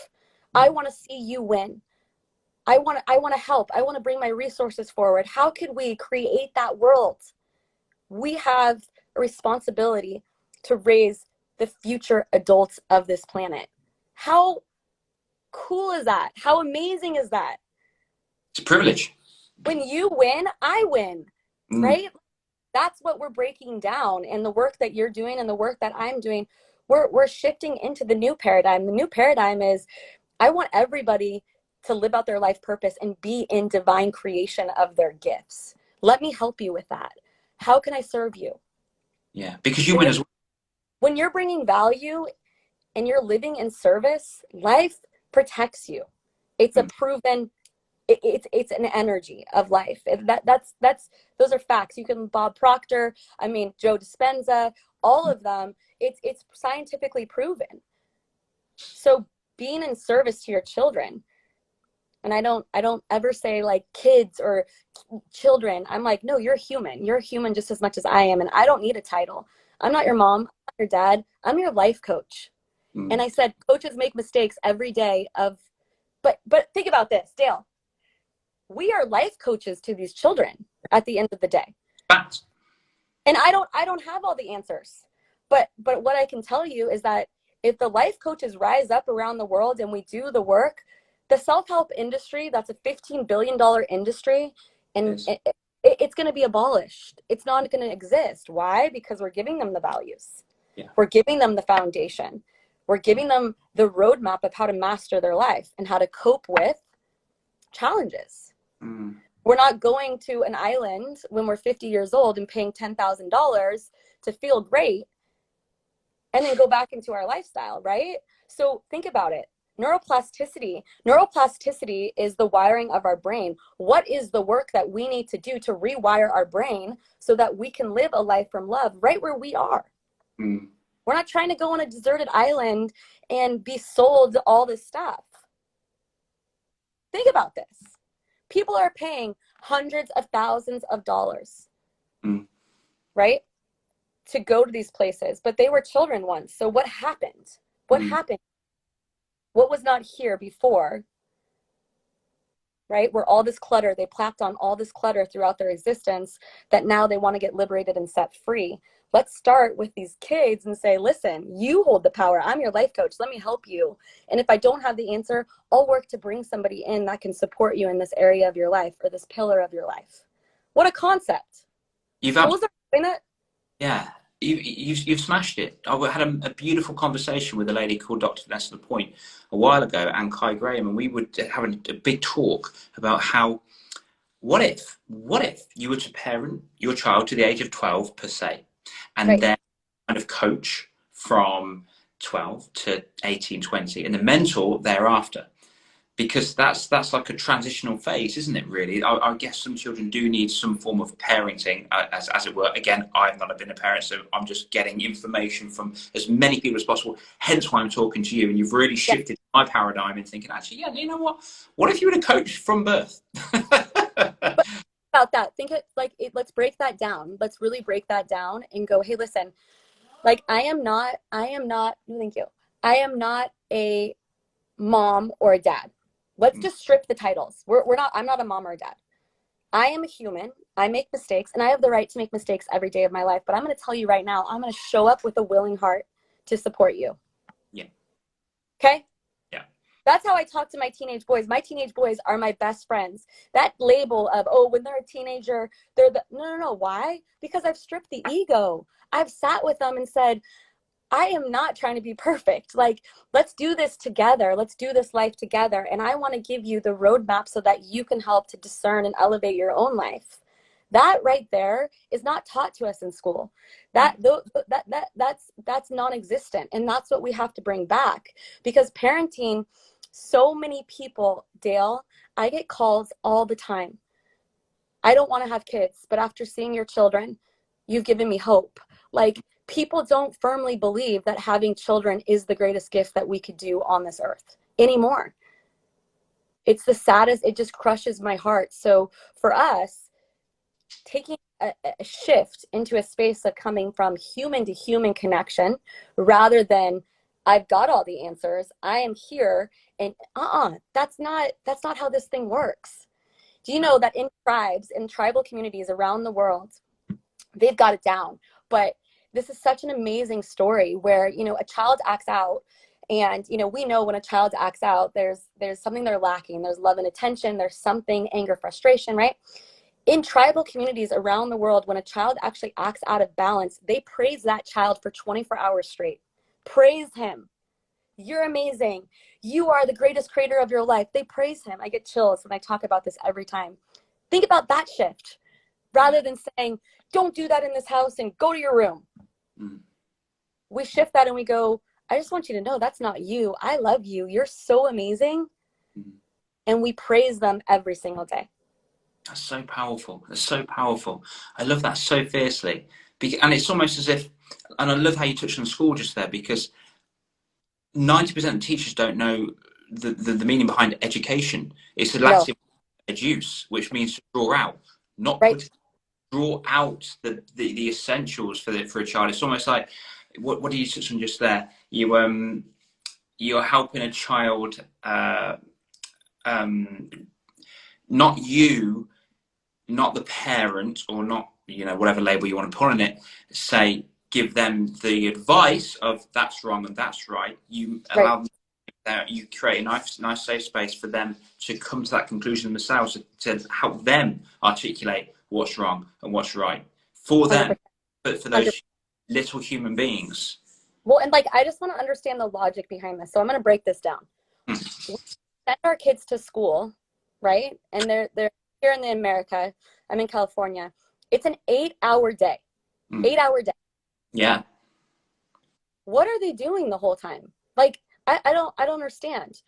I want to see you win. I want to help. I want to bring my resources forward. How could we create that world we have a responsibility to raise the future adults of this planet. How cool is that? How amazing is that? It's a privilege. When you win, I win, right? That's what we're breaking down. And the work that you're doing and the work that I'm doing, we're shifting into the new paradigm. The new paradigm is, I want everybody to live out their life purpose and be in divine creation of their gifts. Let me help you with that. How can I serve you? Yeah, because you win as well. When you're bringing value and you're living in service, life protects you. It's a proven, it's an energy of life. That's those are facts. You can Bob Proctor, I mean Joe Dispenza, all of them. It's scientifically proven. So being in service to your children, and I don't ever say like kids or children. I'm like, no, you're human. You're human just as much as I am, and I don't need a title. I'm not your mom, I'm not your dad. I'm your life coach. And I said, coaches make mistakes every day but think about this, Dale. We are life coaches to these children at the end of the day. Fact. And I don't have all the answers. But what I can tell you is that if the life coaches rise up around the world and we do the work, the self-help industry, that's a $15 billion industry, and it's going to be abolished. It's not going to exist. Why? Because we're giving them the values. Yeah. We're giving them the foundation. We're giving them the roadmap of how to master their life and how to cope with challenges. We're not going to an island when we're 50 years old and paying $10,000 to feel great and then go back into our lifestyle, right? So think about it. Neuroplasticity is the wiring of our brain. What is the work that we need to do to rewire our brain so that we can live a life from love right where we are? We're not trying to go on a deserted island and be sold all this stuff. Think about this. People are paying hundreds of thousands of dollars, right, to go to these places, but they were children once. So what happened? What happened? What was not here before, right? Where all this clutter, they plapped on all this clutter throughout their existence that now they want to get liberated and set free. Let's start with these kids and say, listen, you hold the power. I'm your life coach. Let me help you. And if I don't have the answer, I'll work to bring somebody in that can support you in this area of your life or this pillar of your life. What a concept. Schools are doing it. Yeah. You've smashed it. I had a beautiful conversation with a lady called Dr. Vanessa Lapointe a while ago, and Kai Graham, and we were having a big talk about how, what if you were to parent your child to the age of 12 per se, and then kind of coach from 12 to 18, 20, and the mentor thereafter. Because that's like a transitional phase, isn't it, really? I guess some children do need some form of parenting, as it were. Again, I've not been a parent, so I'm just getting information from as many people as possible, hence why I'm talking to you. And you've really shifted my paradigm in thinking, actually, yeah, you know what? What if you were a coach from birth? About that. Think it like it, let's break that down. Let's really break that down and go, hey, listen, like I am not, thank you. I am not a mom or a dad. Let's just strip the titles. I'm not a mom or a dad. I am a human. I make mistakes, and I have the right to make mistakes every day of my life. But I'm going to tell you right now, I'm going to show up with a willing heart to support you. Yeah. Okay? Yeah. That's how I talk to my teenage boys. My teenage boys are my best friends. That label of, oh, when they're a teenager, no. Why? Because I've stripped the ego. I've sat with them and said, I am not trying to be perfect. Like, let's do this together. Let's do this life together. And I want to give you the roadmap so that you can help to discern and elevate your own life. That right there is not taught to us in school. That's non-existent. And that's what we have to bring back. Because parenting, so many people, Dale, I get calls all the time. I don't want to have kids, but after seeing your children, you've given me hope. Like, people don't firmly believe that having children is the greatest gift that we could do on this earth anymore. It's the saddest. It just crushes my heart. So for us, taking a shift into a space of coming from human to human connection rather than I've got all the answers, I am here, and that's not how this thing works. Do you know that in tribes, in tribal communities around the world, they've got it down. But this is such an amazing story where, you know, a child acts out, and, you know, we know when a child acts out, there's something they're lacking. There's love and attention. There's something, anger, frustration, right? In tribal communities around the world, when a child actually acts out of balance, they praise that child for 24 hours straight. Praise him. You're amazing. You are the greatest creator of your life. They praise him. I get chills when I talk about this every time. Think about that shift rather than saying, don't do that in this house and go to your room. Mm. We shift that and we go, I just want you to know that's not you. I love you. You're so amazing. Mm. And we praise them every single day. That's so powerful. That's so powerful. I love that so fiercely. And it's almost as if, and I love how you touched on school just there, because 90% of teachers don't know the meaning behind education. It's the Latin educe, which means to draw out, not right. put, draw out the essentials for a child. It's almost like, what do you touch on just there? You're helping a child, not you, not the parent, or not, you know, whatever label you want to put on it, say, give them the advice of that's wrong and that's right. You allow them, you create a nice safe space for them to come to that conclusion themselves, to help them articulate what's wrong and what's right for them, 100%. but for those little human beings. Well, and like, I just want to understand the logic behind this. So I'm going to break this down. We send our kids to school, right? And they're here in America. I'm in California. It's an 8-hour day. 8-hour day. Yeah. What are they doing the whole time? Like, I don't understand.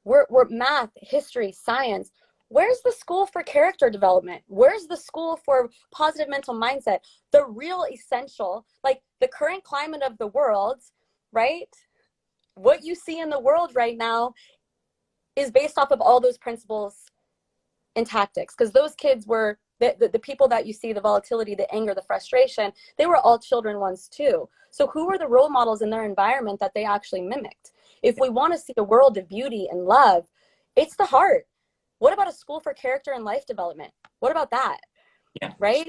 We're math, history, science. Where's the school for character development? Where's the school for positive mental mindset? The real essential, like the current climate of the world, right? What you see in the world right now is based off of all those principles and tactics. Because those kids were, the people that you see, the volatility, the anger, the frustration, they were all children once too. So who were the role models in their environment that they actually mimicked? If we want to see a world of beauty and love, it's the heart. What about a school for character and life development? What about that? Yeah. Right?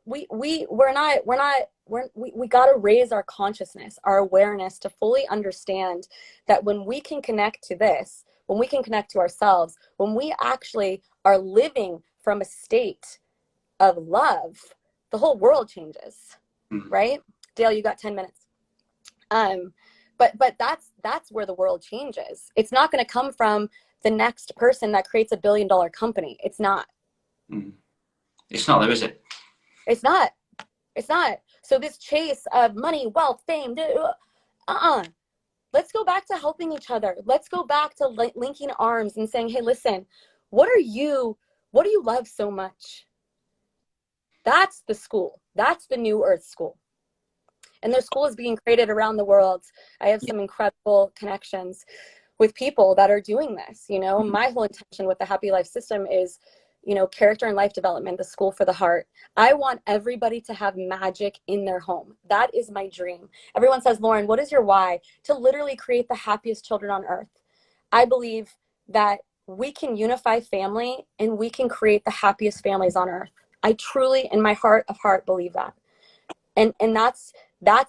We got to raise our consciousness, our awareness, to fully understand that when we can connect to this, when we can connect to ourselves, when we actually are living from a state of love, the whole world changes. Right? Dale, you got 10 minutes. But that's where the world changes. It's not going to come from the next person that creates $1 billion company. It's not. It's not, though, is it? It's not. It's not. So this chase of money, wealth, fame, let's go back to helping each other. Let's go back to linking arms and saying, hey, listen, what do you love so much? That's the school. That's the New Earth School. And their school is being created around the world. I have some incredible connections with people that are doing this. You know, my whole intention with the Happy Life System is, you know, character and life development, the school for the heart. I want everybody to have magic in their home. That is my dream. Everyone says, Lauren, what is your why? To literally create the happiest children on earth. I believe that we can unify family and we can create the happiest families on earth. I truly, in my heart of heart, believe that. And that's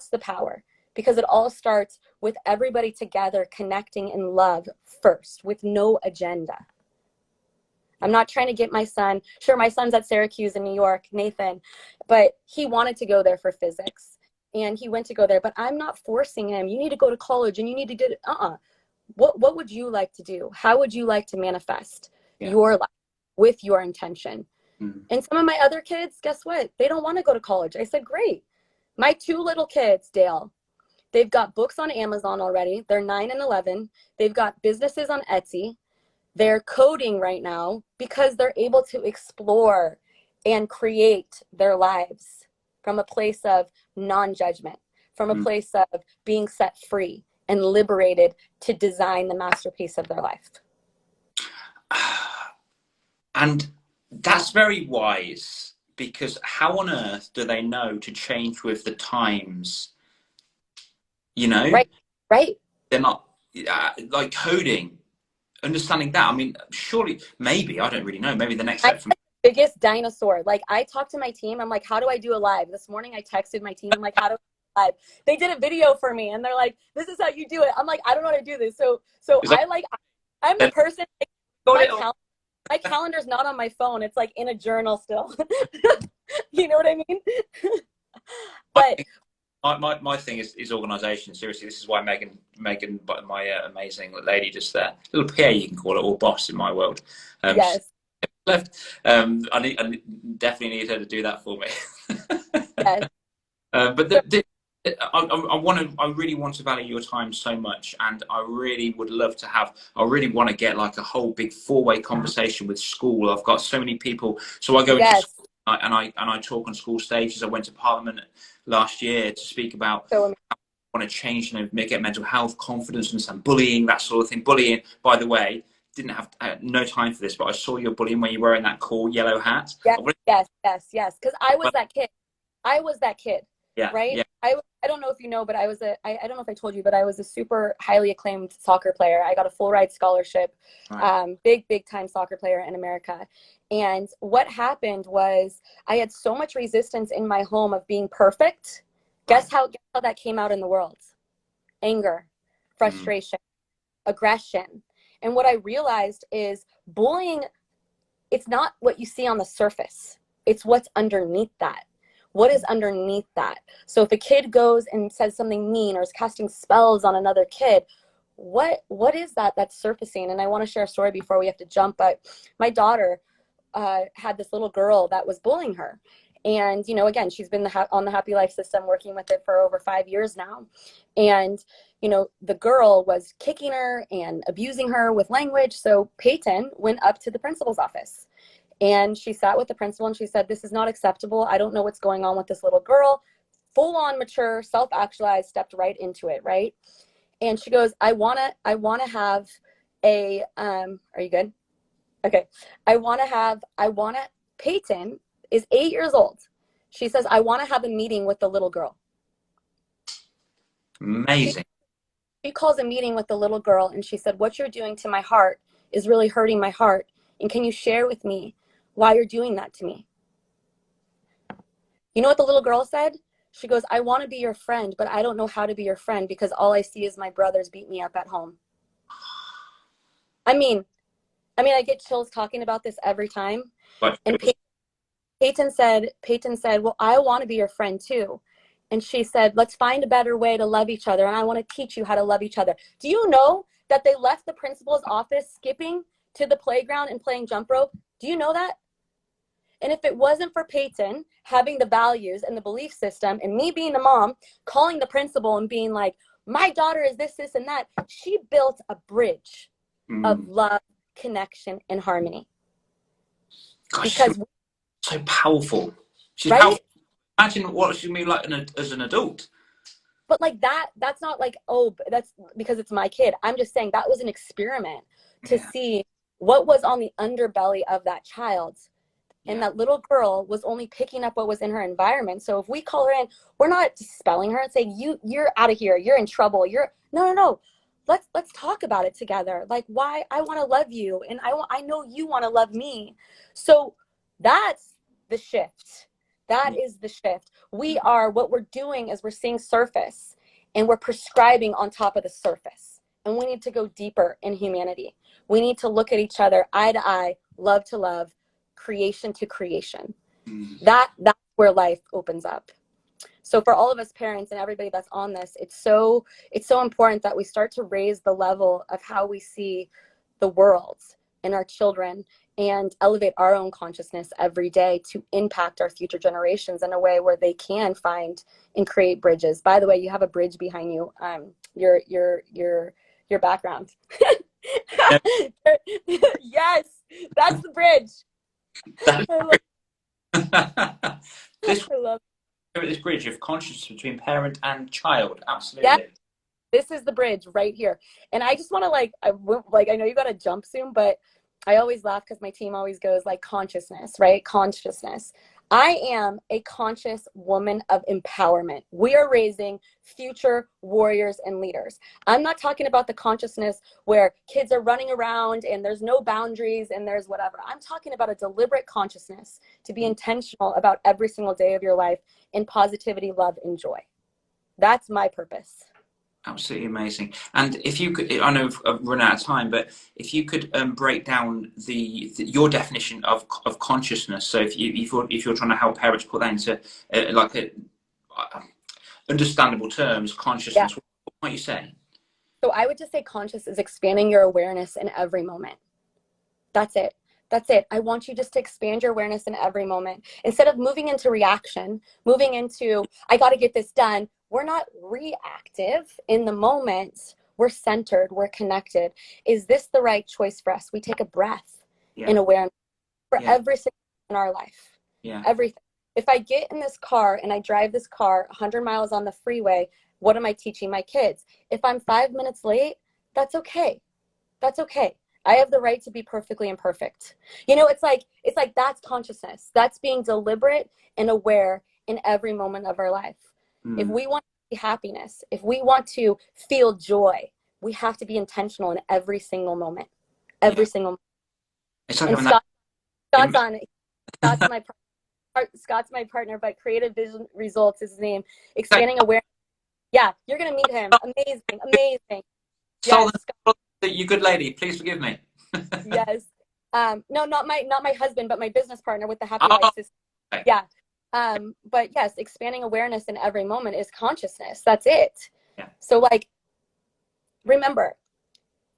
the power, because it all starts with everybody together connecting in love first, with no agenda. I'm not trying to get my son. Sure, my son's at Syracuse in New York, Nathan, but he wanted to go there for physics and he went to go there, but I'm not forcing him. You need to go to college and you need to get, What would you like to do? How would you like to manifest your life with your intention? And some of my other kids, guess what? They don't want to go to college. I said, great. My 2 little kids, Dale, they've got books on Amazon already. They're 9 and 11. They've got businesses on Etsy. They're coding right now because they're able to explore and create their lives from a place of non-judgment, from a place of being set free and liberated to design the masterpiece of their life. And that's very wise, because how on earth do they know to change with the times? You know? Right. They're not, like coding, understanding that. I mean, surely, maybe, I don't really know, maybe the next step from biggest dinosaur. Like, I talked to my team. I'm like, how do I do a live? This morning I texted my team. I'm like, how do I do a live? They did a video for me and they're like, this is how you do it. I'm like, I don't know how to do this. So Like, I'm the person, like, got it all. my calendar's not on my phone. It's like in a journal still. You know what I mean? But my thing is organization. Seriously, this is why Megan, my amazing lady just there, little PA you can call it, or boss in my world. yes. Left. I definitely need her to do that for me. Yes. But I really want to value your time so much, and I really would love to have. I really want to get like a whole big four-way conversation with school. I've got so many people, so I go into Yes. school and I talk on school stages. I went to Parliament last year to speak about So how I want to change, get mental health, confidence, and some bullying, that sort of thing. Bullying, by the way, didn't have no time for this, but I saw your bullying when you were wearing that cool yellow hat. yes. Because I was that kid. Yeah, Right? yeah. I don't know if you know, but I don't know if I told you, but I was a super highly acclaimed soccer player. I got a full ride scholarship, Right. big time soccer player in America. And what happened was I had so much resistance in my home of being perfect. Guess how that came out in the world? Anger, frustration, aggression. And what I realized is bullying, it's not what you see on the surface. It's what's underneath that. What is underneath that? So if a kid goes and says something mean or is casting spells on another kid, what is that that's surfacing? And I want to share a story before we have to jump, but my daughter had this little girl that was bullying her. And, you know, again, she's been on the Happy Life system, working with it for over 5 years now. And, you know, the girl was kicking her and abusing her with language. So Peyton went up to the principal's office. And she sat with the principal and she said, this is not acceptable. I don't know what's going on with this little girl. Full on mature, self-actualized, stepped right into it, right? And she goes, I wanna have a are you good? Okay. Peyton is 8 years old. She says, I want to have a meeting with the little girl. Amazing. She calls a meeting with the little girl and she said, what you're doing to my heart is really hurting my heart. And can you share with me why you're doing that to me? You know what the little girl said? She goes, I want to be your friend, but I don't know how to be your friend because all I see is my brothers beat me up at home. I mean, I get chills talking about this every time. But And Peyton said, well, I want to be your friend too. And she said, let's find a better way to love each other. And I want to teach you how to love each other. Do you know that they left the principal's office skipping to the playground and playing jump rope? Do you know that? And if it wasn't for Peyton having the values and the belief system and me being the mom, calling the principal and being like, my daughter is this, and that, she built a bridge of love, connection, and harmony. Gosh, because so powerful. She's right? powerful. Imagine what she'd be like as an adult. But like that's not like, oh, that's because it's my kid. I'm just saying that was an experiment to see what was on the underbelly of that child. And that little girl was only picking up what was in her environment. So if we call her in, we're not dispelling her and saying, you're out of here, you're in trouble. No. Let's talk about it together. Like, why I want to love you. And I know you want to love me. So that's the shift. That is the shift. What we're doing is we're seeing surface and we're prescribing on top of the surface. And we need to go deeper in humanity. We need to look at each other eye to eye, love to love, creation to creation. That's where life opens up. So for all of us parents and everybody that's on this, it's so important that we start to raise the level of how we see the world and our children and elevate our own consciousness every day to impact our future generations in a way where they can find and create bridges. By the way, you have a bridge behind you. Your background. Yes, that's the bridge. This I love this bridge of consciousness between parent and child. Absolutely. Yeah. This is the bridge right here. And I just want to I know you got to jump soon, but I always laugh because my team always goes like consciousness, right? Consciousness. I am a conscious woman of empowerment. We are raising future warriors and leaders. I'm not talking about the consciousness where kids are running around and there's no boundaries and there's whatever. I'm talking about a deliberate consciousness to be intentional about every single day of your life in positivity, love, and joy. That's my purpose. Absolutely amazing. And if you could, I know I've run out of time, but if you could break down your definition of consciousness. So if you're trying to help parents put that into like a understandable terms, Yeah. consciousness, what might you say? So I would just say conscious is expanding your awareness in every moment. That's it. That's it. I want you just to expand your awareness in every moment. Instead of moving into reaction, moving into, I got to get this done. We're not reactive in the moment. We're centered. We're connected. Is this the right choice for us? We take a breath in awareness for every single in our life. Yeah. Everything. If I get in this car and I drive this car 100 miles on the freeway, what am I teaching my kids? If I'm 5 minutes late, that's okay. That's okay. I have the right to be perfectly imperfect. You know, it's like that's consciousness. That's being deliberate and aware in every moment of our life. If we want to see happiness, if we want to feel joy, we have to be intentional in every single moment. Every single moment. It's like and Scott's my partner, but Creative Vision Results is his name. Expanding awareness. Yeah, you're gonna meet him. Amazing. Yes, you good lady. Please forgive me. Yes. No, not my husband, but my business partner with the Happy Life System. Okay. Yeah. But yes, expanding awareness in every moment is consciousness. That's it. Yeah. So like, remember,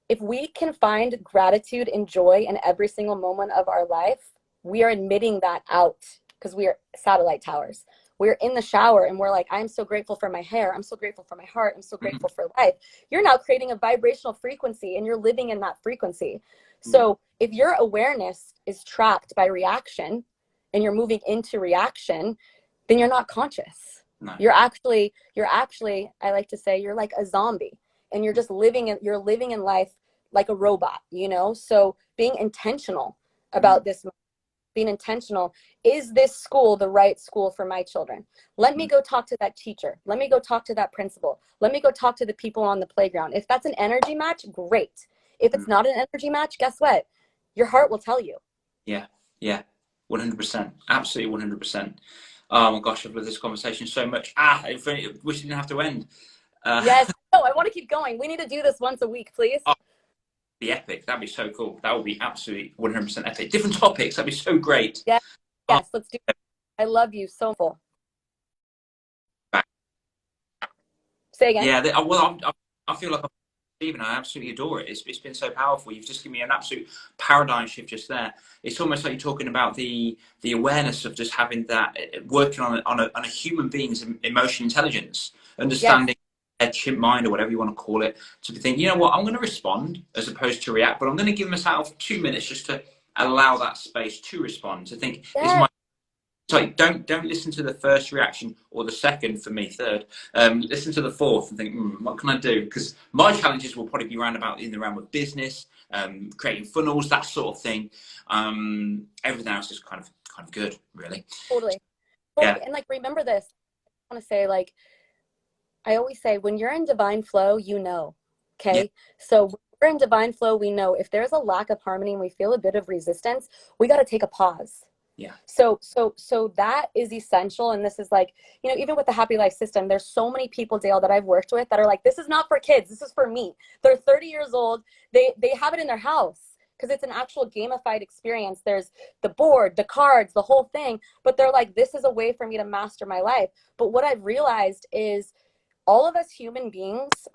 if we can find gratitude and joy in every single moment of our life, we are admitting that out because we are satellite towers. We're in the shower and we're like, I'm so grateful for my hair. I'm so grateful for my heart. I'm so grateful for life. You're now creating a vibrational frequency and you're living in that frequency. So if your awareness is trapped by reaction and you're moving into reaction, then you're not conscious. No. You're actually, I like to say, you're like a zombie and you're just living in life like a robot, you know? So being intentional about this, being intentional, is this school the right school for my children? Let me go talk to that teacher. Let me go talk to that principal. Let me go talk to the people on the playground. If that's an energy match, great. If it's not an energy match, guess what? Your heart will tell you. Yeah, 100%. Absolutely 100%. Oh my gosh, I've loved this conversation so much. I wish it didn't have to end. Yes, no, I want to keep going. We need to do this once a week, please. Oh, be epic. That'd be so cool. That would be absolutely 100% epic. Different topics. That'd be so great. Yes, let's do it. I love you so much. Say again. Yeah, well, I feel like Stephen, I absolutely adore it. It's been so powerful. You've just given me an absolute paradigm shift just there. It's almost like you're talking about the awareness of just having that, working on a human being's emotional intelligence, understanding their chimp mind or whatever you want to call it, to be thinking, you know what, I'm going to respond as opposed to react, but I'm going to give myself 2 minutes just to allow that space to respond, to think, is my So don't listen to the first reaction or the second, for me, third. Listen to the fourth and think, what can I do? Because my challenges will probably be around about in the realm of business, creating funnels, that sort of thing. Everything else is kind of good, really. Totally. Yeah. And like, remember this. I want to say, like, I always say, when you're in divine flow, you know. Okay. Yeah. So when we're in divine flow, we know if there's a lack of harmony and we feel a bit of resistance, we got to take a pause. Yeah. So that is essential. And this is like, you know, even with the Happy Life System, there's so many people, Dale, that I've worked with that are like, this is not for kids. This is for me. They're 30 years old. They have it in their house because it's an actual gamified experience. There's the board, the cards, the whole thing. But they're like, this is a way for me to master my life. But what I've realized is all of us human beings,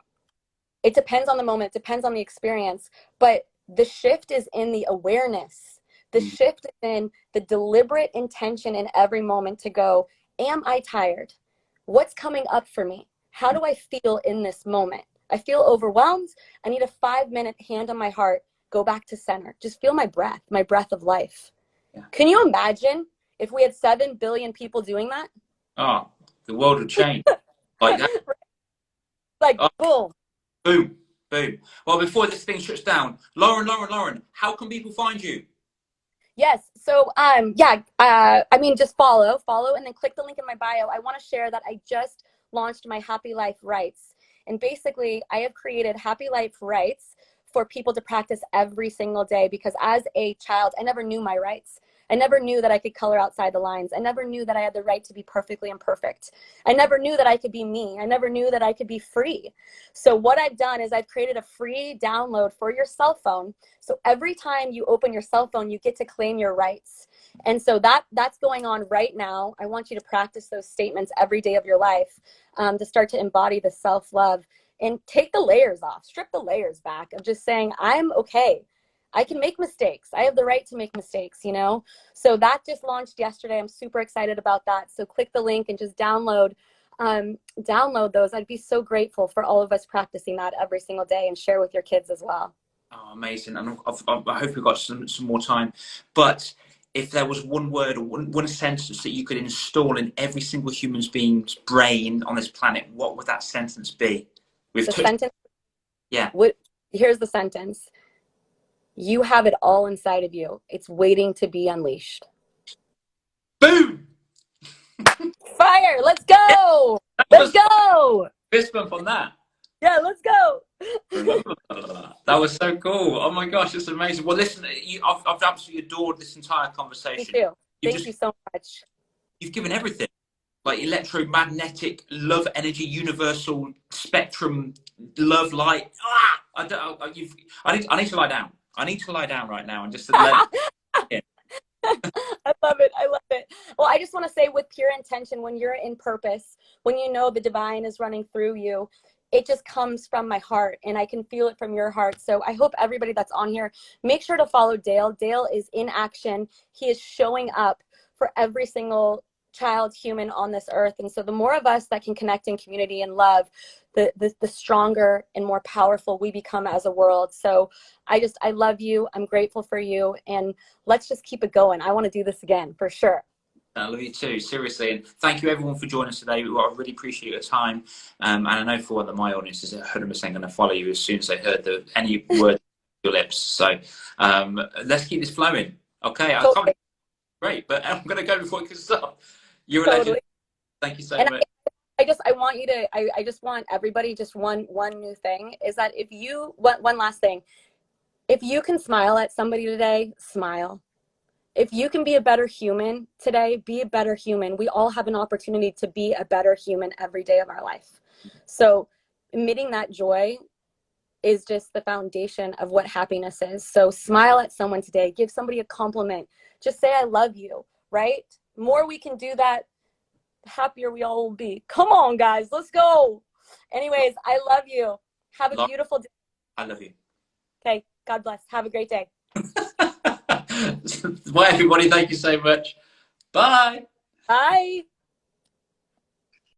it depends on the moment, it depends on the experience. But the shift is in the awareness. The shift is in the deliberate intention in every moment to go, am I tired? What's coming up for me? How do I feel in this moment? I feel overwhelmed. I need a 5-minute hand on my heart. Go back to center. Just feel my breath of life. Yeah. Can you imagine if we had 7 billion people doing that? Oh, the world would change. Like that. Like, boom. Boom. Well, before this thing shuts down, Lauren, how can people find you? Yes. So, yeah, I mean, just follow, and then click the link in my bio. I want to share that I just launched my Happy Life Rights. And basically, I have created Happy Life Rights for people to practice every single day because as a child, I never knew my rights. I never knew that I could color outside the lines. I never knew that I had the right to be perfectly imperfect. I never knew that I could be me. I never knew that I could be free. So what I've done is I've created a free download for your cell phone. So every time you open your cell phone, you get to claim your rights. And so that's going on right now. I want you to practice those statements every day of your life, to start to embody the self-love and take the layers off, strip the layers back of just saying, I'm okay. I can make mistakes. I have the right to make mistakes, you know? So that just launched yesterday. I'm super excited about that. So click the link and just download those. I'd be so grateful for all of us practicing that every single day and share with your kids as well. Oh, amazing. And I hope we've got some more time. But if there was one word or one sentence that you could install in every single human being's brain on this planet, what would that sentence be? The sentence? Yeah. Here's the sentence. You have it all inside of you. It's waiting to be unleashed. Boom! Fire! Let's go! Let's go! Fist bump on that. Yeah, let's go. That was so cool. Oh my gosh, it's amazing. Well, listen, I've absolutely adored this entire conversation. Me too. Thank you so much. You've given everything, like electromagnetic, love, energy, universal spectrum, love, light. I need to lie down. I need to lie down right now and just let it. I love it. I love it. Well, I just want to say with pure intention, when you're in purpose, when you know the divine is running through you, it just comes from my heart and I can feel it from your heart. So I hope everybody that's on here, make sure to follow Dale. Dale is in action. He is showing up for every single child, human on this earth. And so the more of us that can connect in community and love, the stronger and more powerful we become as a world. So I love you. I'm grateful for you. And let's just keep it going. I want to do this again for sure. I love you too, seriously. And thank you everyone for joining us today. I really appreciate your time. And I know for one that my audience is 100% going to follow you as soon as they heard any word your lips. So let's keep this flowing. Okay, Totally. I can't. Great, but I'm going to go before it can stop. You're a legend. Thank you so much. I want you to, I just want everybody, just one new thing is that if you, one last thing, if you can smile at somebody today, smile. If you can be a better human today, be a better human. We all have an opportunity to be a better human every day of our life. So emitting that joy is just the foundation of what happiness is. So smile at someone today, give somebody a compliment, just say, I love you, right? The more we can do that, the happier we all will be. Come on, guys, let's go. Anyways, I love you. Have a beautiful day. I love you. Okay, God bless. Have a great day. Bye, everybody. Thank you so much. Bye. Bye.